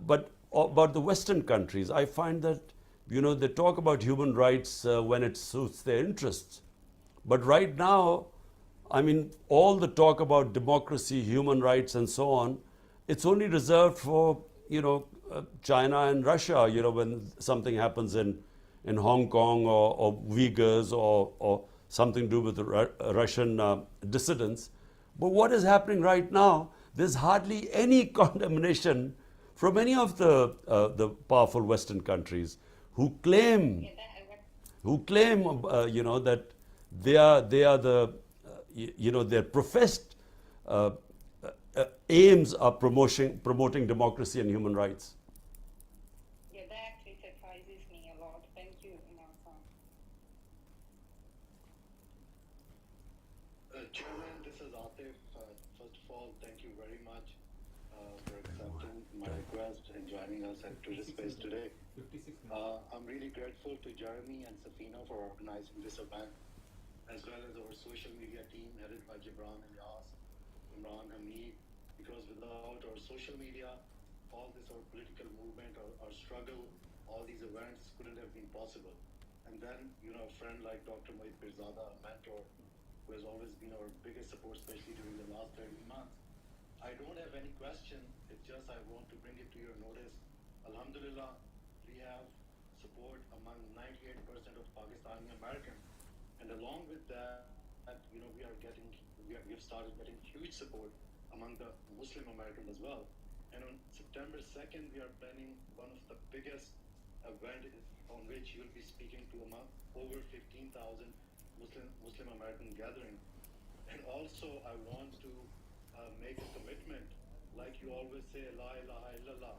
But about the Western countries, I find that, they talk about human rights when it suits their interests. But right now, I mean, all the talk about democracy, human rights, and so on, it's only reserved for, China and Russia, when something happens in Hong Kong or Uyghurs or something to do with the Russian dissidents. But what is happening right now, there's hardly any condemnation from any of the powerful Western countries who claim, that they are the, their professed aims are promoting democracy and human rights. Yeah, that actually surprises me a lot. Thank you, Imran Khan. Chairman, this is Atif. First of all, thank you very much for accepting my request and joining us at Twitter Space today. I'm really grateful to Jeremy and Safina for organizing this event, as well as our social media team headed by Gibran Ilyas, Imran Hamid, because without our social media, all this our political movement, our struggle, all these events couldn't have been possible. And then, a friend like Dr. Mohit Pirzada, a mentor, who has always been our biggest support, especially during the last 30 months. I don't have any question. It's just I want to bring it to your notice. Alhamdulillah, we have support among 98% of Pakistani Americans. And along with that, we've started getting huge support among the Muslim Americans as well. And on September 2nd, we are planning one of the biggest events on which you'll be speaking to over 15,000 Muslim American gathering. And also, I want to make a commitment, like you always say, La ilaha illallah.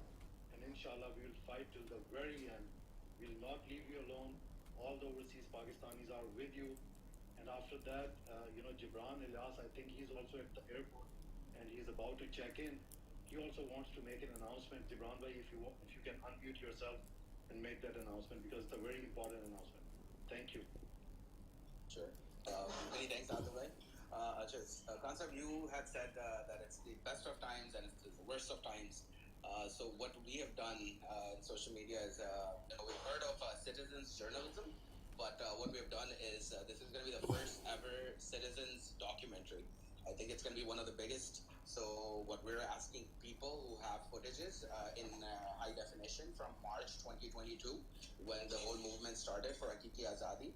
And inshallah, we will fight till the very end. We will not leave you alone. All the overseas Pakistanis are with you. And after that, Gibran Ilyas, I think he's also at the airport and he's about to check in. He also wants to make an announcement. Gibran bhai, if you can unmute yourself and make that announcement, because it's a very important announcement. Thank you. Sure. Many thanks, Adil. Kansab, you had said that it's the best of times and it's the worst of times. So what we have done in social media is, we've heard of citizens journalism, but what we have done is this is going to be the first ever citizens documentary. I think it's going to be one of the biggest. So what we're asking people who have footages in high definition from March 2022, when the whole movement started for Hakiki Azadi,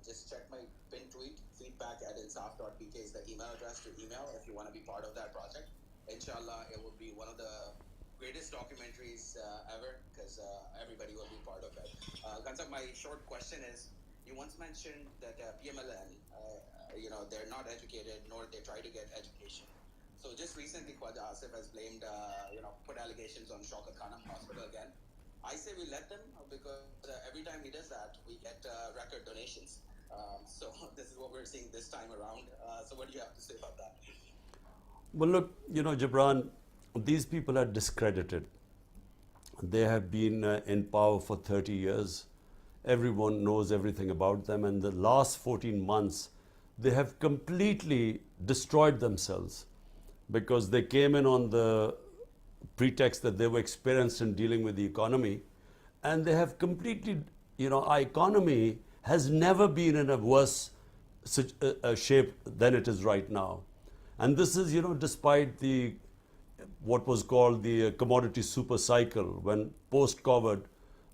just check my pin tweet. Feedback@insaf.pk is the email address to email if you want to be part of that project. Inshallah, it will be one of the greatest documentaries ever, because everybody will be part of it. Kansab, my short question is, you once mentioned that PMLN, they're not educated, nor they try to get education. So just recently, Khwaja Asif has blamed, put allegations on Shaukat Khanum Hospital again. I say we let them, because every time he does that, we get record donations. So this is what we're seeing this time around. So what do you have to say about that? Well, look, Gibran, these people are discredited. They have been in power for 30 years. Everyone knows everything about them. And the last 14 months, they have completely destroyed themselves, because they came in on the pretext that they were experienced in dealing with the economy. And they have completely, our economy has never been in a worse shape than it is right now. And this is, despite what was called the commodity super cycle, when post-COVID,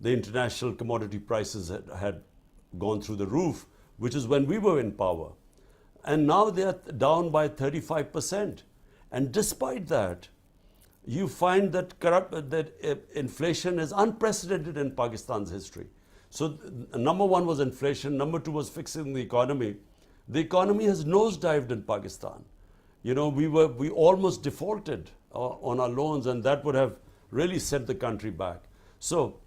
the international commodity prices had gone through the roof, which is when we were in power. And now they are down by 35%. And despite that, you find that inflation is unprecedented in Pakistan's history. So number one was inflation, number two was fixing the economy. The economy has nosedived in Pakistan. We almost defaulted on our loans, and that would have really set the country back. So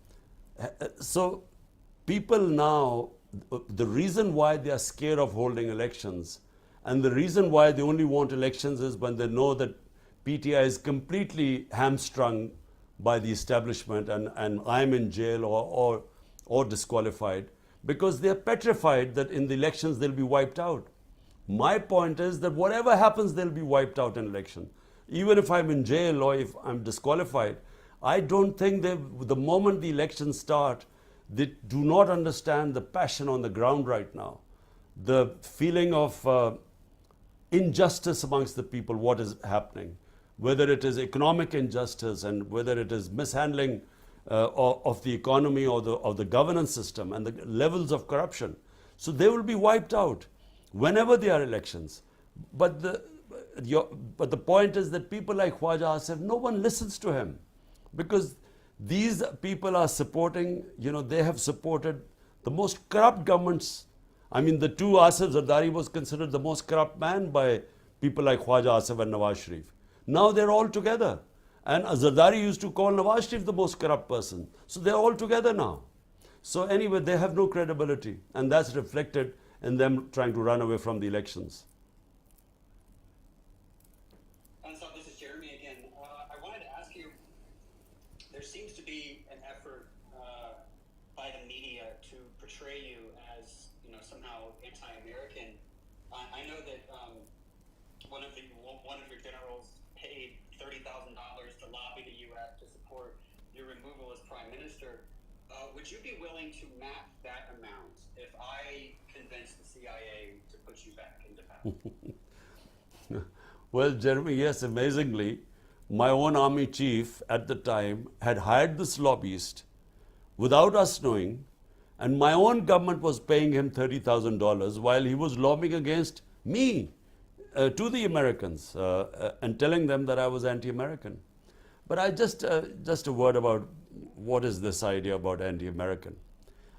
people now, the reason why they are scared of holding elections, and the reason why they only want elections, is when they know that PTI is completely hamstrung by the establishment, and I'm in jail or disqualified, because they are petrified that in the elections they'll be wiped out. My point is that whatever happens, they'll be wiped out in election. Even if I'm in jail or if I'm disqualified, I don't think the moment the elections start, they do not understand the passion on the ground right now. The feeling of injustice amongst the people, what is happening, whether it is economic injustice and whether it is mishandling of the economy or of the governance system and the levels of corruption. So they will be wiped out whenever there are elections. But the point is that people like Khwaja Asif, no one listens to him, because these people are supporting, they have supported the most corrupt governments. I mean, the two Asif Zardari was considered the most corrupt man by people like Khwaja Asif and Nawaz Sharif. Now they're all together. And Zardari used to call Nawaz Sharif the most corrupt person. So they're all together now. So anyway, they have no credibility. And that's reflected in them trying to run away from the elections. This is Jeremy again. I portray you as, somehow anti-American. I know that one of your generals paid $30,000 to lobby the U.S. to support your removal as prime minister. Would you be willing to map that amount if I convinced the CIA to put you back into power? Well, Jeremy, yes, amazingly, my own army chief at the time had hired this lobbyist without us knowing, and my own government was paying him $30,000 while he was lobbying against me to the Americans and telling them that I was anti-American. But I just a word about what is this idea about anti-American.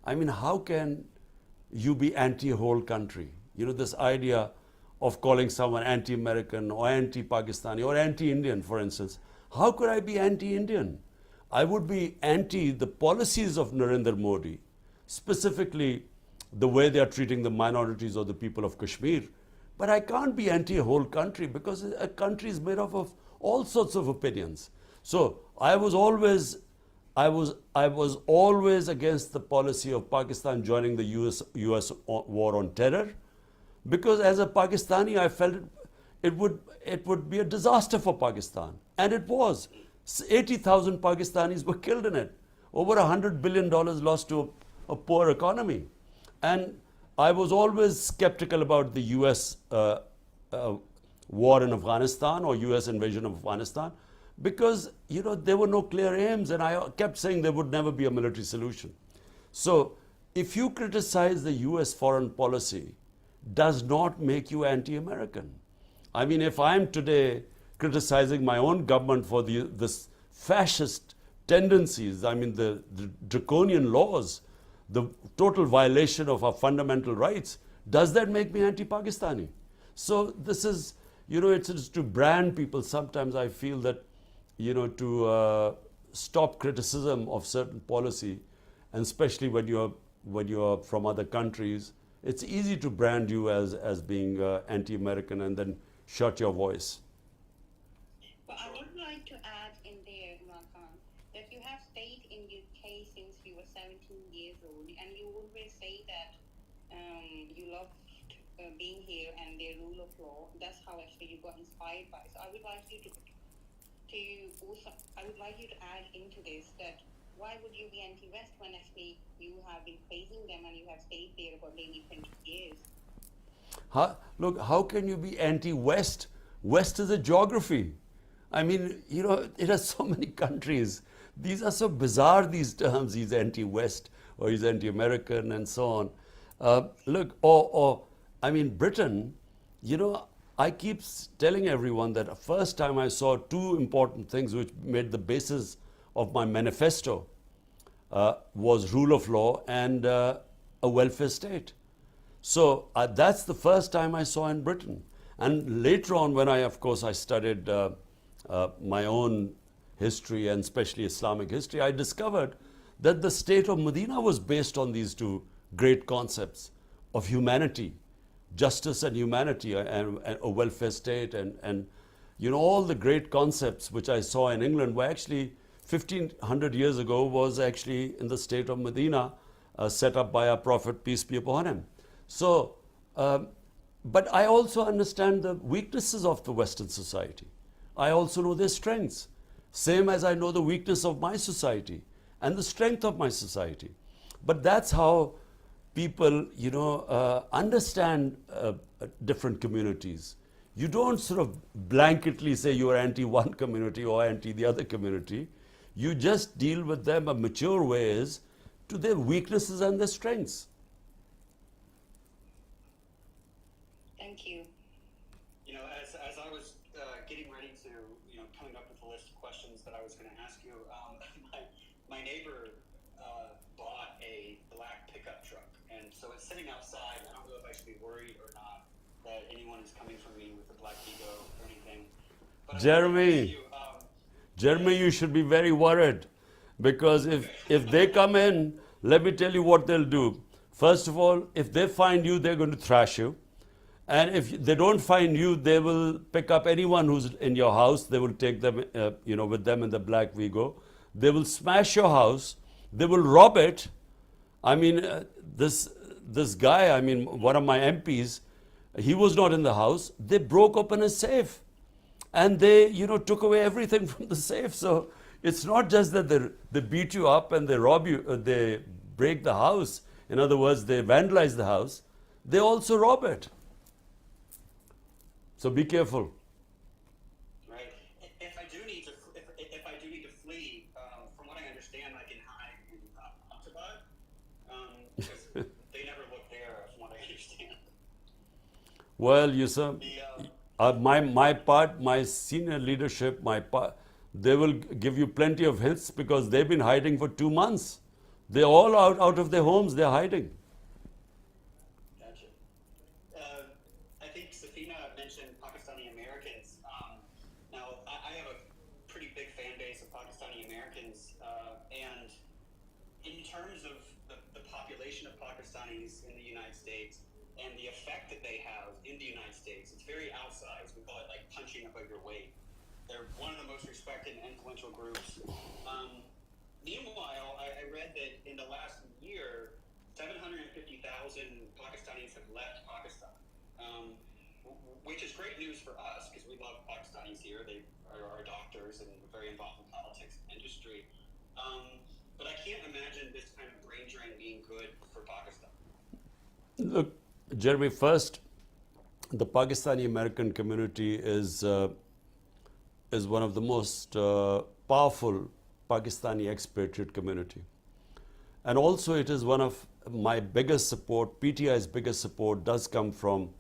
I mean, how can you be anti-whole country? This idea of calling someone anti-American or anti-Pakistani or anti-Indian, for instance. How could I be anti-Indian? I would be anti the policies of Narendra Modi, specifically the way they are treating the minorities or the people of Kashmir. But I can't be anti a whole country because a country is made up of all sorts of opinions. So I was always against the policy of Pakistan joining the US war on terror, because as a Pakistani I felt it would be a disaster for Pakistan, and it was. 80,000 Pakistanis were killed in it. Over $100 billion lost to a poor economy. And I was always skeptical about the US war in Afghanistan or US invasion of Afghanistan, because there were no clear aims, and I kept saying there would never be a military solution. So if you criticize the US foreign policy, does not make you anti-American. I mean, if I'm today criticizing my own government for this fascist tendencies, I mean the draconian laws, the total violation of our fundamental rights, does that make me anti-Pakistani? So this is, it's to brand people. Sometimes I feel that, to stop criticism of certain policy, and especially when you're from other countries, it's easy to brand you as being anti-American and then shut your voice. But I would like to add in there, Imran Khan, that you have stayed in UK since you were 17 years old, and you always say that you loved being here and their rule of law. That's how actually you got inspired by. So I would like you to add into this that why would you be anti-West when actually you have been praising them and you have stayed there for nearly 20 years? Look, how can you be anti-West? West is a geography. I mean, it has so many countries. These are so bizarre, these terms. He's anti-West or he's anti-American and so on. Look, I mean, Britain, I keep telling everyone that the first time I saw two important things which made the basis of my manifesto was rule of law and a welfare state. So that's the first time I saw in Britain. And later on, when I studied my own history and especially Islamic history, I discovered that the state of Medina was based on these two great concepts of humanity, justice and humanity, and a welfare state, and all the great concepts which I saw in England were actually 1500 years ago was actually in the state of Medina, set up by our Prophet, peace be upon him. So, but I also understand the weaknesses of the Western society. I also know their strengths, same as I know the weakness of my society and the strength of my society. But that's how people, understand different communities. You don't sort of blanketly say you are anti one community or anti the other community. You just deal with them in mature ways to their weaknesses and their strengths. Thank you. As I was getting ready to, coming up with a list of questions that I was going to ask you, my neighbor bought a black pickup truck, and so it's sitting outside. I don't know if I should be worried or not that anyone is coming for me with a black ego or anything. But Jeremy, you should be very worried, because if they come in, let me tell you what they'll do. First of all, if they find you, they're going to thrash you. And if they don't find you, they will pick up anyone who's in your house. They will take them, with them in the black Vigo. They will smash your house. They will rob it. I mean, this guy, I mean, one of my MPs, he was not in the house. They broke open a safe, and they, took away everything from the safe. So it's not just that they beat you up and they rob you, they break the house. In other words, they vandalize the house. They also rob it. So be careful. Right. If I do need to, if I do need to flee, from what I understand, I can hide in Abbottabad, because they never look there, from what I understand. Well, Yusuf, my senior leadership, they will give you plenty of hints because they've been hiding for 2 months. They're all out of their homes. They're hiding. Gotcha. I think Safina mentioned Pakistani Americans. Now, I have a pretty big fan base of Pakistani Americans, and in terms of the population of Pakistanis in the United States and the effect that they have in the United States, it's very outsized. We call it like punching above your weight. They're one of the most respected and influential groups. Meanwhile, I read that in the last year, 750,000 Pakistanis have left Pakistan, which is great news for us because we love Pakistanis here. They are our doctors and very involved in politics and industry. But I can't imagine this kind of brain drain being good for Pakistan. Look, Jeremy, first, the Pakistani American community is one of the most powerful Pakistani expatriate community. And also it is one of my biggest support, PTI's biggest support does come from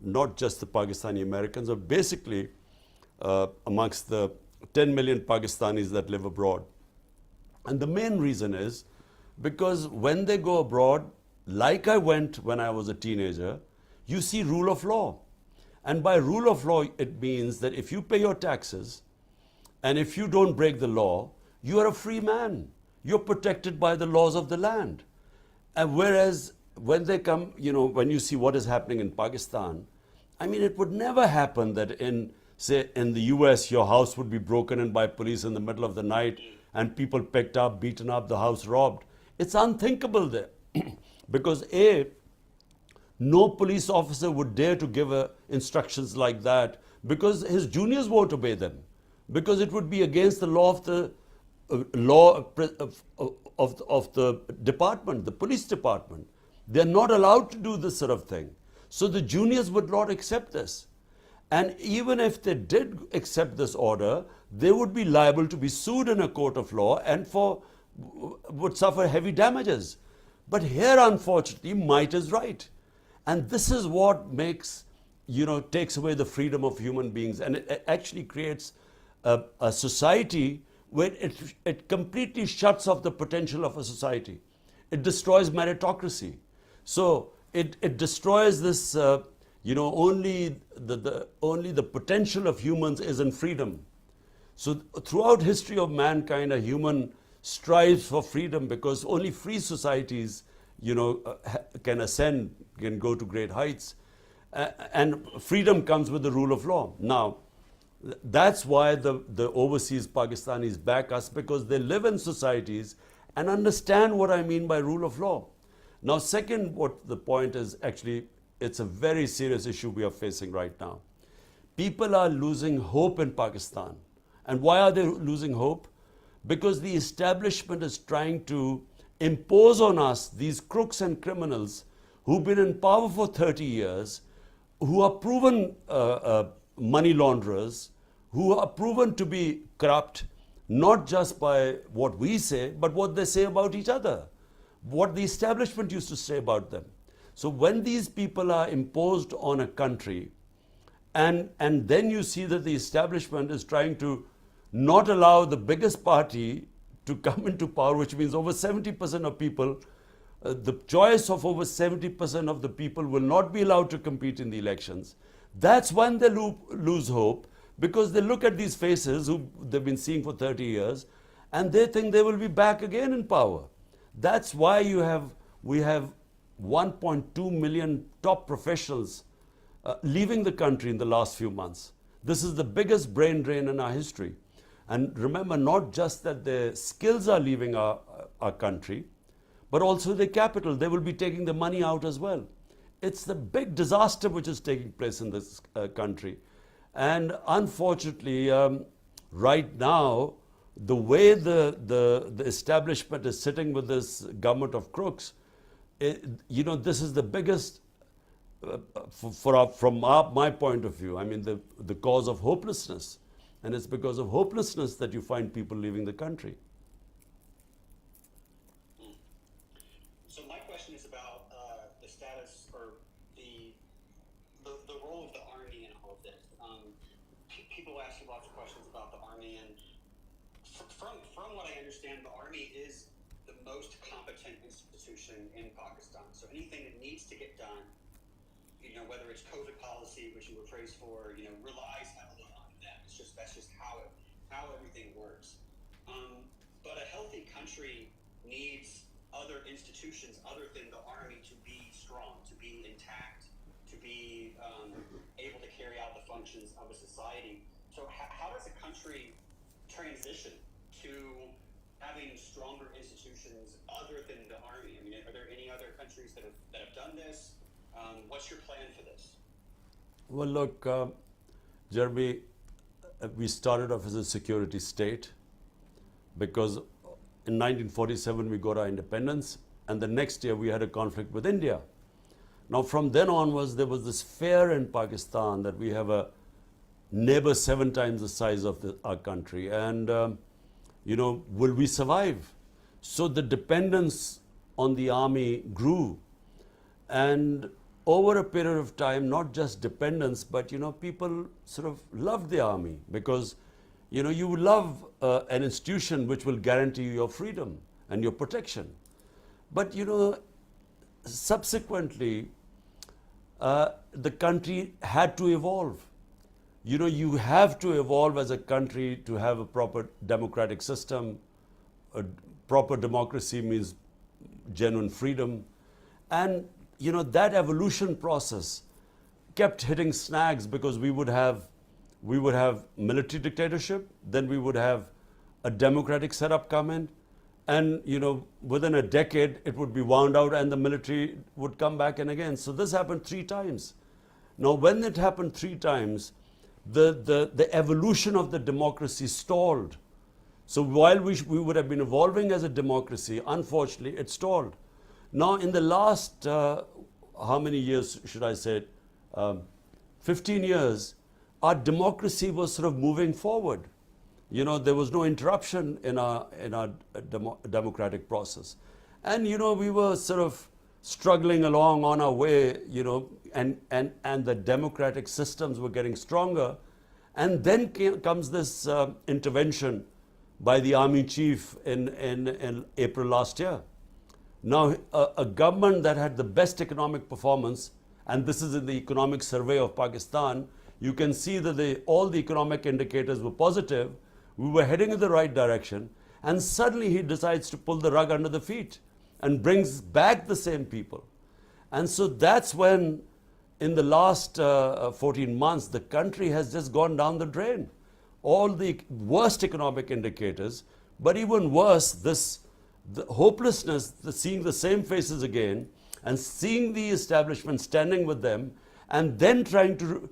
not just the Pakistani Americans, but basically amongst the 10 million Pakistanis that live abroad. And the main reason is because when they go abroad, like I went when I was a teenager, you see rule of law. And by rule of law, it means that if you pay your taxes and if you don't break the law, you are a free man. You're protected by the laws of the land. And whereas when they come, when you see what is happening in Pakistan, I mean, it would never happen that say, in the US, your house would be broken in by police in the middle of the night and people picked up, beaten up, the house robbed. It's unthinkable there. Because no police officer would dare to give instructions like that because his juniors won't obey them. Because it would be against the law of the department, the police department. They're not allowed to do this sort of thing. So the juniors would not accept this. And even if they did accept this order, they would be liable to be sued in a court of law and would suffer heavy damages. But here, unfortunately, might is right. And this is what takes away the freedom of human beings. And it actually creates a society where it completely shuts off the potential of a society. It destroys meritocracy. So it destroys this, only the potential of humans is in freedom. So throughout history of mankind, a human strives for freedom because only free societies, can ascend, can go to great heights. And freedom comes with the rule of law. Now, that's why the overseas Pakistanis back us, because they live in societies and understand what I mean by rule of law. Now, second, what the point is, actually, it's a very serious issue we are facing right now. People are losing hope in Pakistan. And why are they losing hope? Because the establishment is trying to impose on us these crooks and criminals who've been in power for 30 years, who are proven money launderers, who are proven to be corrupt, not just by what we say, but what they say about each other, what the establishment used to say about them. So when these people are imposed on a country, and then you see that the establishment is trying to not allow the biggest party to come into power, which means over 70% of people, the choice of over 70% of the people will not be allowed to compete in the elections. That's when they lose hope, because they look at these faces who they've been seeing for 30 years and they think they will be back again in power. That's why we have 1.2 million top professionals leaving the country in the last few months. This is the biggest brain drain in our history. And remember, not just that their skills are leaving our country, but also the capital. They will be taking the money out as well. It's the big disaster which is taking place in this country. And unfortunately, right now, the way the establishment is sitting with this government of crooks, this is the biggest, from my point of view, I mean, the cause of hopelessness. And it's because of hopelessness that you find people leaving the country. So my question is about the status or the role of the Army in all of this. People ask you lots of questions about the Army, and from what I understand, the Army is the most competent institution in Pakistan. So anything that needs to get done, whether it's COVID policy, which you were praised for, relies heavily on them. That's just how everything works. But a healthy country needs other institutions other than the Army to be strong, to be intact, to be able to carry out the functions of a society. So how does a country transition to having stronger institutions other than the Army? I mean, are there any other countries that have done this? What's your plan for this? Well, look, Jeremy, we started off as a security state because in 1947 we got our independence, and the next year we had a conflict with India. Now from then onwards there was this fear in Pakistan that we have a neighbor 7 times the size of our country, and will we survive? So the dependence on the army grew, and over a period of time, not just dependence, but people sort of loved the army because you love an institution which will guarantee you your freedom and your protection. But subsequently, the country had to evolve. You have to evolve as a country to have a proper democratic system. A proper democracy means genuine freedom. And that evolution process kept hitting snags because we would have military dictatorship, then we would have a democratic setup come in, and within a decade it would be wound out and the military would come back in again. So this happened 3 times. Now when it happened 3 times, the evolution of the democracy stalled. So while we would have been evolving as a democracy, unfortunately it stalled. Now in the last, how many years should I say, 15 years, our democracy was sort of moving forward. There was no interruption in our democratic process. And we were sort of struggling along on our way, and the democratic systems were getting stronger. And then comes this intervention by the army chief in April last year. Now, a government that had the best economic performance, and this is in the economic survey of Pakistan, you can see that all the economic indicators were positive. We were heading in the right direction, and suddenly he decides to pull the rug under the feet and brings back the same people. And so that's when, in the last 14 months, the country has just gone down the drain. All the worst economic indicators, but even worse, the hopelessness, seeing the same faces again, and seeing the establishment standing with them, and then trying to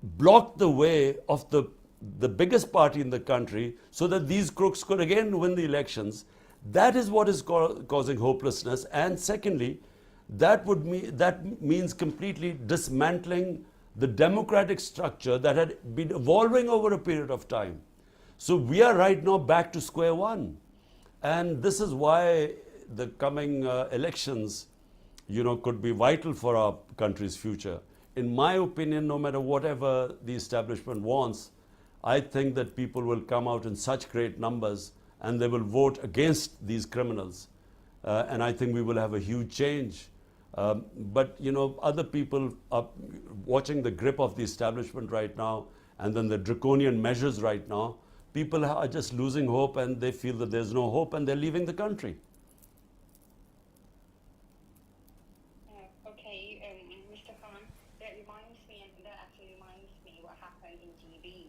block the way of the biggest party in the country so that these crooks could again win the elections. That is what is causing hopelessness. And secondly, that means completely dismantling the democratic structure that had been evolving over a period of time. So we are right now back to square one. And this is why the coming elections, could be vital for our country's future. In my opinion, no matter whatever the establishment wants, I think that people will come out in such great numbers and they will vote against these criminals. And I think we will have a huge change. But other people are watching the grip of the establishment right now, and then the draconian measures right now. People are just losing hope, and they feel that there's no hope, and they're leaving the country. Okay, Mr. Khan, that actually reminds me what happened in GB.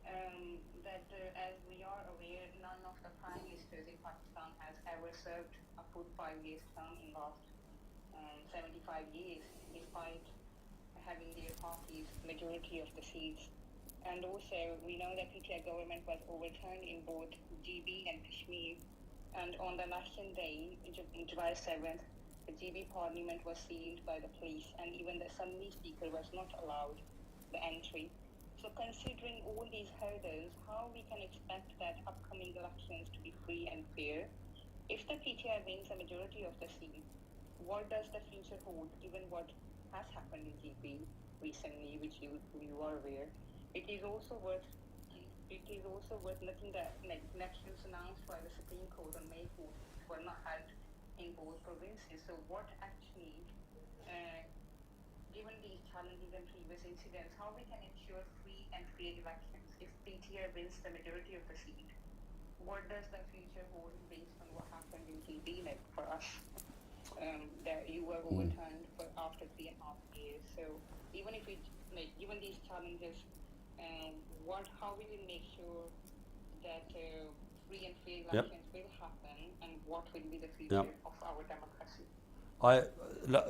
that as we are aware, none of the prime ministers in Pakistan has ever served a full 5 years term in last 75 years, despite having their party's majority of the seats. And also, we know that PTI government was overturned in both GB and Kashmir. And on the election day, July 7th, the GB parliament was sealed by the police, and even the assembly speaker was not allowed the entry. So considering all these hurdles, how we can expect that upcoming elections to be free and fair? If the PTI wins a majority of the seats, what does the future hold, given what has happened in GB recently, which you are aware? It is also worth looking at elections announced by the Supreme Court on May 4th were not held in both provinces. So what actually, given these challenges and previous incidents, how we can ensure free and fair elections if PTI wins the majority of the seat? What does the future hold based on what happened in GB, like for us, that you were overturned for after 3.5 years? So even if given these challenges, how will we make sure that free and fair elections will happen, and what will be the future of our democracy?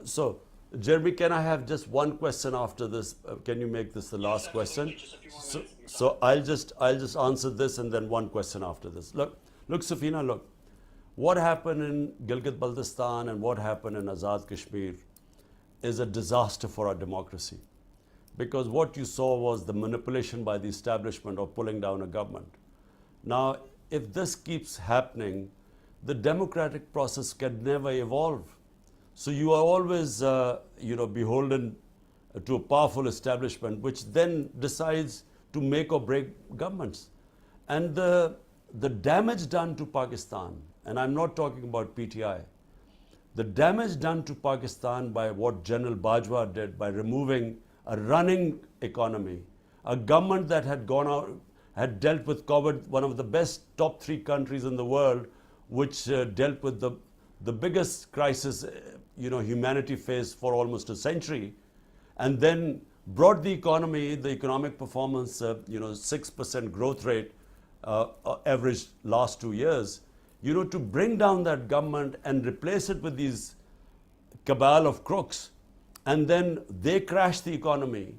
So, Jeremy, can I have just one question after this? Can you make this the last question? So I'll just answer this and then one question after this. Look, Safina, look. What happened in Gilgit-Baltistan and what happened in Azad Kashmir is a disaster for our democracy. Because what you saw was the manipulation by the establishment of pulling down a government. Now, if this keeps happening, the democratic process can never evolve. So you are always, beholden to a powerful establishment, which then decides to make or break governments. And the damage done to Pakistan, and I'm not talking about PTI, the damage done to Pakistan by what General Bajwa did by removing a running economy, a government that had gone out, had dealt with COVID, one of the best top 3 countries in the world, which dealt with the biggest crisis humanity faced for almost a century, and then brought the economic performance, 6% growth rate, average last 2 years, to bring down that government and replace it with these cabal of crooks. And then they crash the economy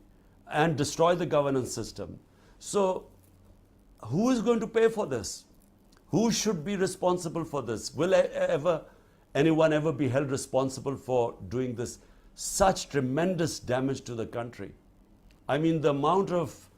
and destroy the governance system. So who is going to pay for this? Who should be responsible for this? Will anyone ever be held responsible for doing this such tremendous damage to the country? I mean, the amount of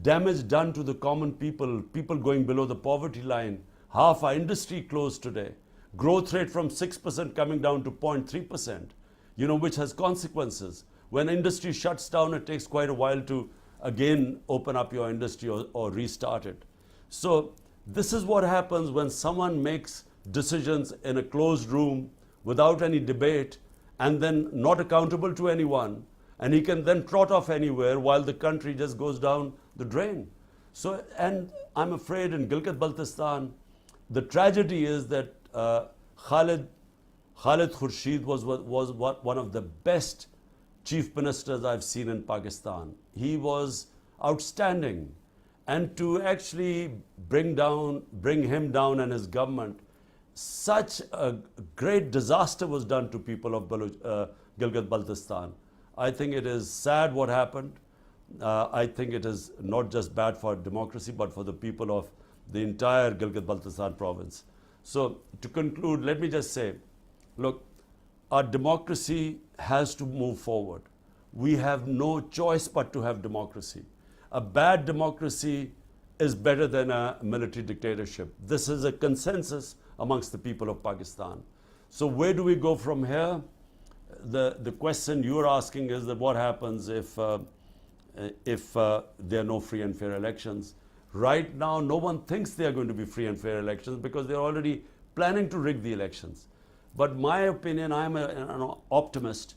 damage done to the common people going below the poverty line, half our industry closed today, growth rate from 6% coming down to 0.3%. Which has consequences. When industry shuts down, it takes quite a while to again open up your industry or restart it. So this is what happens when someone makes decisions in a closed room without any debate and then not accountable to anyone, and he can then trot off anywhere while the country just goes down the drain. So, and I'm afraid in Gilgit-Baltistan, the tragedy is that Khalid Khurshid was one of the best chief ministers I've seen in Pakistan. He was outstanding. And to actually bring him down and his government, such a great disaster was done to people of Gilgit-Baltistan. I think it is sad what happened. I think it is not just bad for democracy, but for the people of the entire Gilgit-Baltistan province. So to conclude, let me just say, look, our democracy has to move forward. We have no choice but to have democracy. A bad democracy is better than a military dictatorship. This is a consensus amongst the people of Pakistan. So where do we go from here? The question you're asking is that what happens if there are no free and fair elections? Right now, no one thinks there are going to be free and fair elections because they're already planning to rig the elections. But my opinion, I'm an optimist.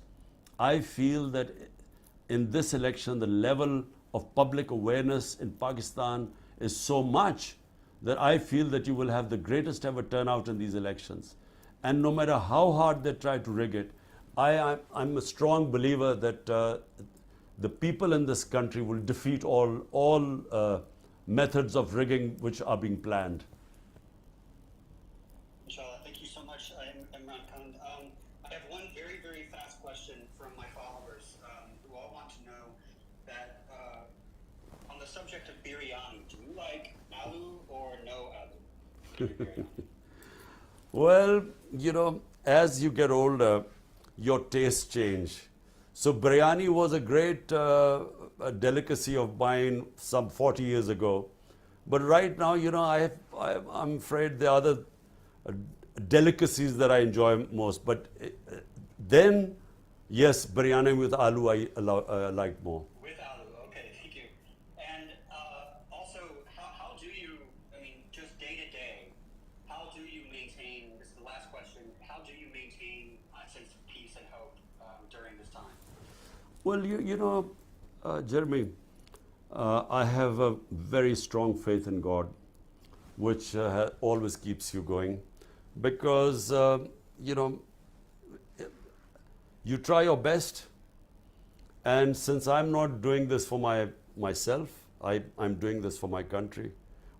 I feel that in this election, the level of public awareness in Pakistan is so much that I feel that you will have the greatest ever turnout in these elections. And no matter how hard they try to rig it, I'm a strong believer that the people in this country will defeat all methods of rigging which are being planned. Inshallah. Thank you so much, Imran Khan. I have one very, very fast question from my followers who all want to know that on the subject of biryani, do you like aloo or no aloo? Well, you know, as you get older, your tastes change. So biryani was a great a delicacy of mine some 40 years ago. But right now, you know, I'm afraid there are other delicacies that I enjoy most. But then, yes, biryani with aloo I like more. With aloo, okay, thank you. And also, how do you, I mean, just day to day, how do you maintain, this is the last question, how do you maintain a sense of peace and hope during this time? Well, you know, Jeremy, I have a very strong faith in God, which always keeps you going, because, you know, you try your best, and since I'm not doing this for myself, I'm doing this for my country.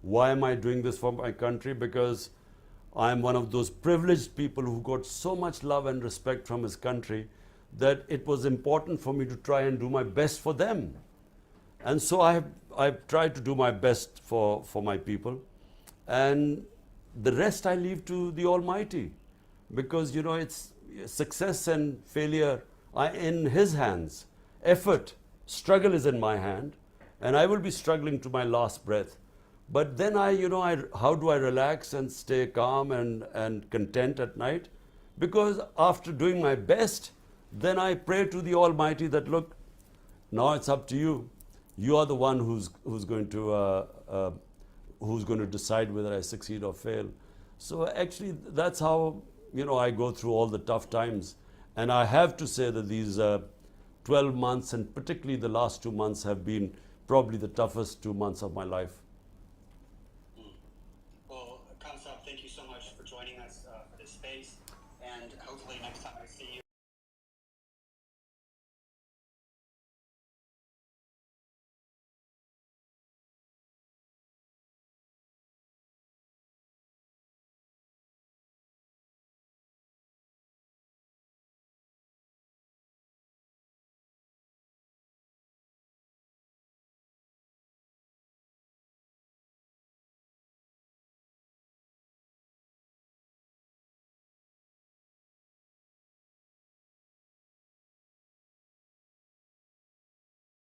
Why am I doing this for my country? Because I'm one of those privileged people who got so much love and respect from his country that it was important for me to try and do my best for them. And so I've tried to do my best for my people. And the rest I leave to the Almighty. Because, you know, it's success and failure are in His hands. Effort, struggle is in my hand. And I will be struggling to my last breath. But then how do I relax and stay calm and content at night? Because after doing my best, then I pray to the Almighty that, look, now it's up to you. You are the one who's going to decide whether I succeed or fail. So actually, that's how, you know, I go through all the tough times. And I have to say that these 12 months, and particularly the last 2 months, have been probably the toughest 2 months of my life.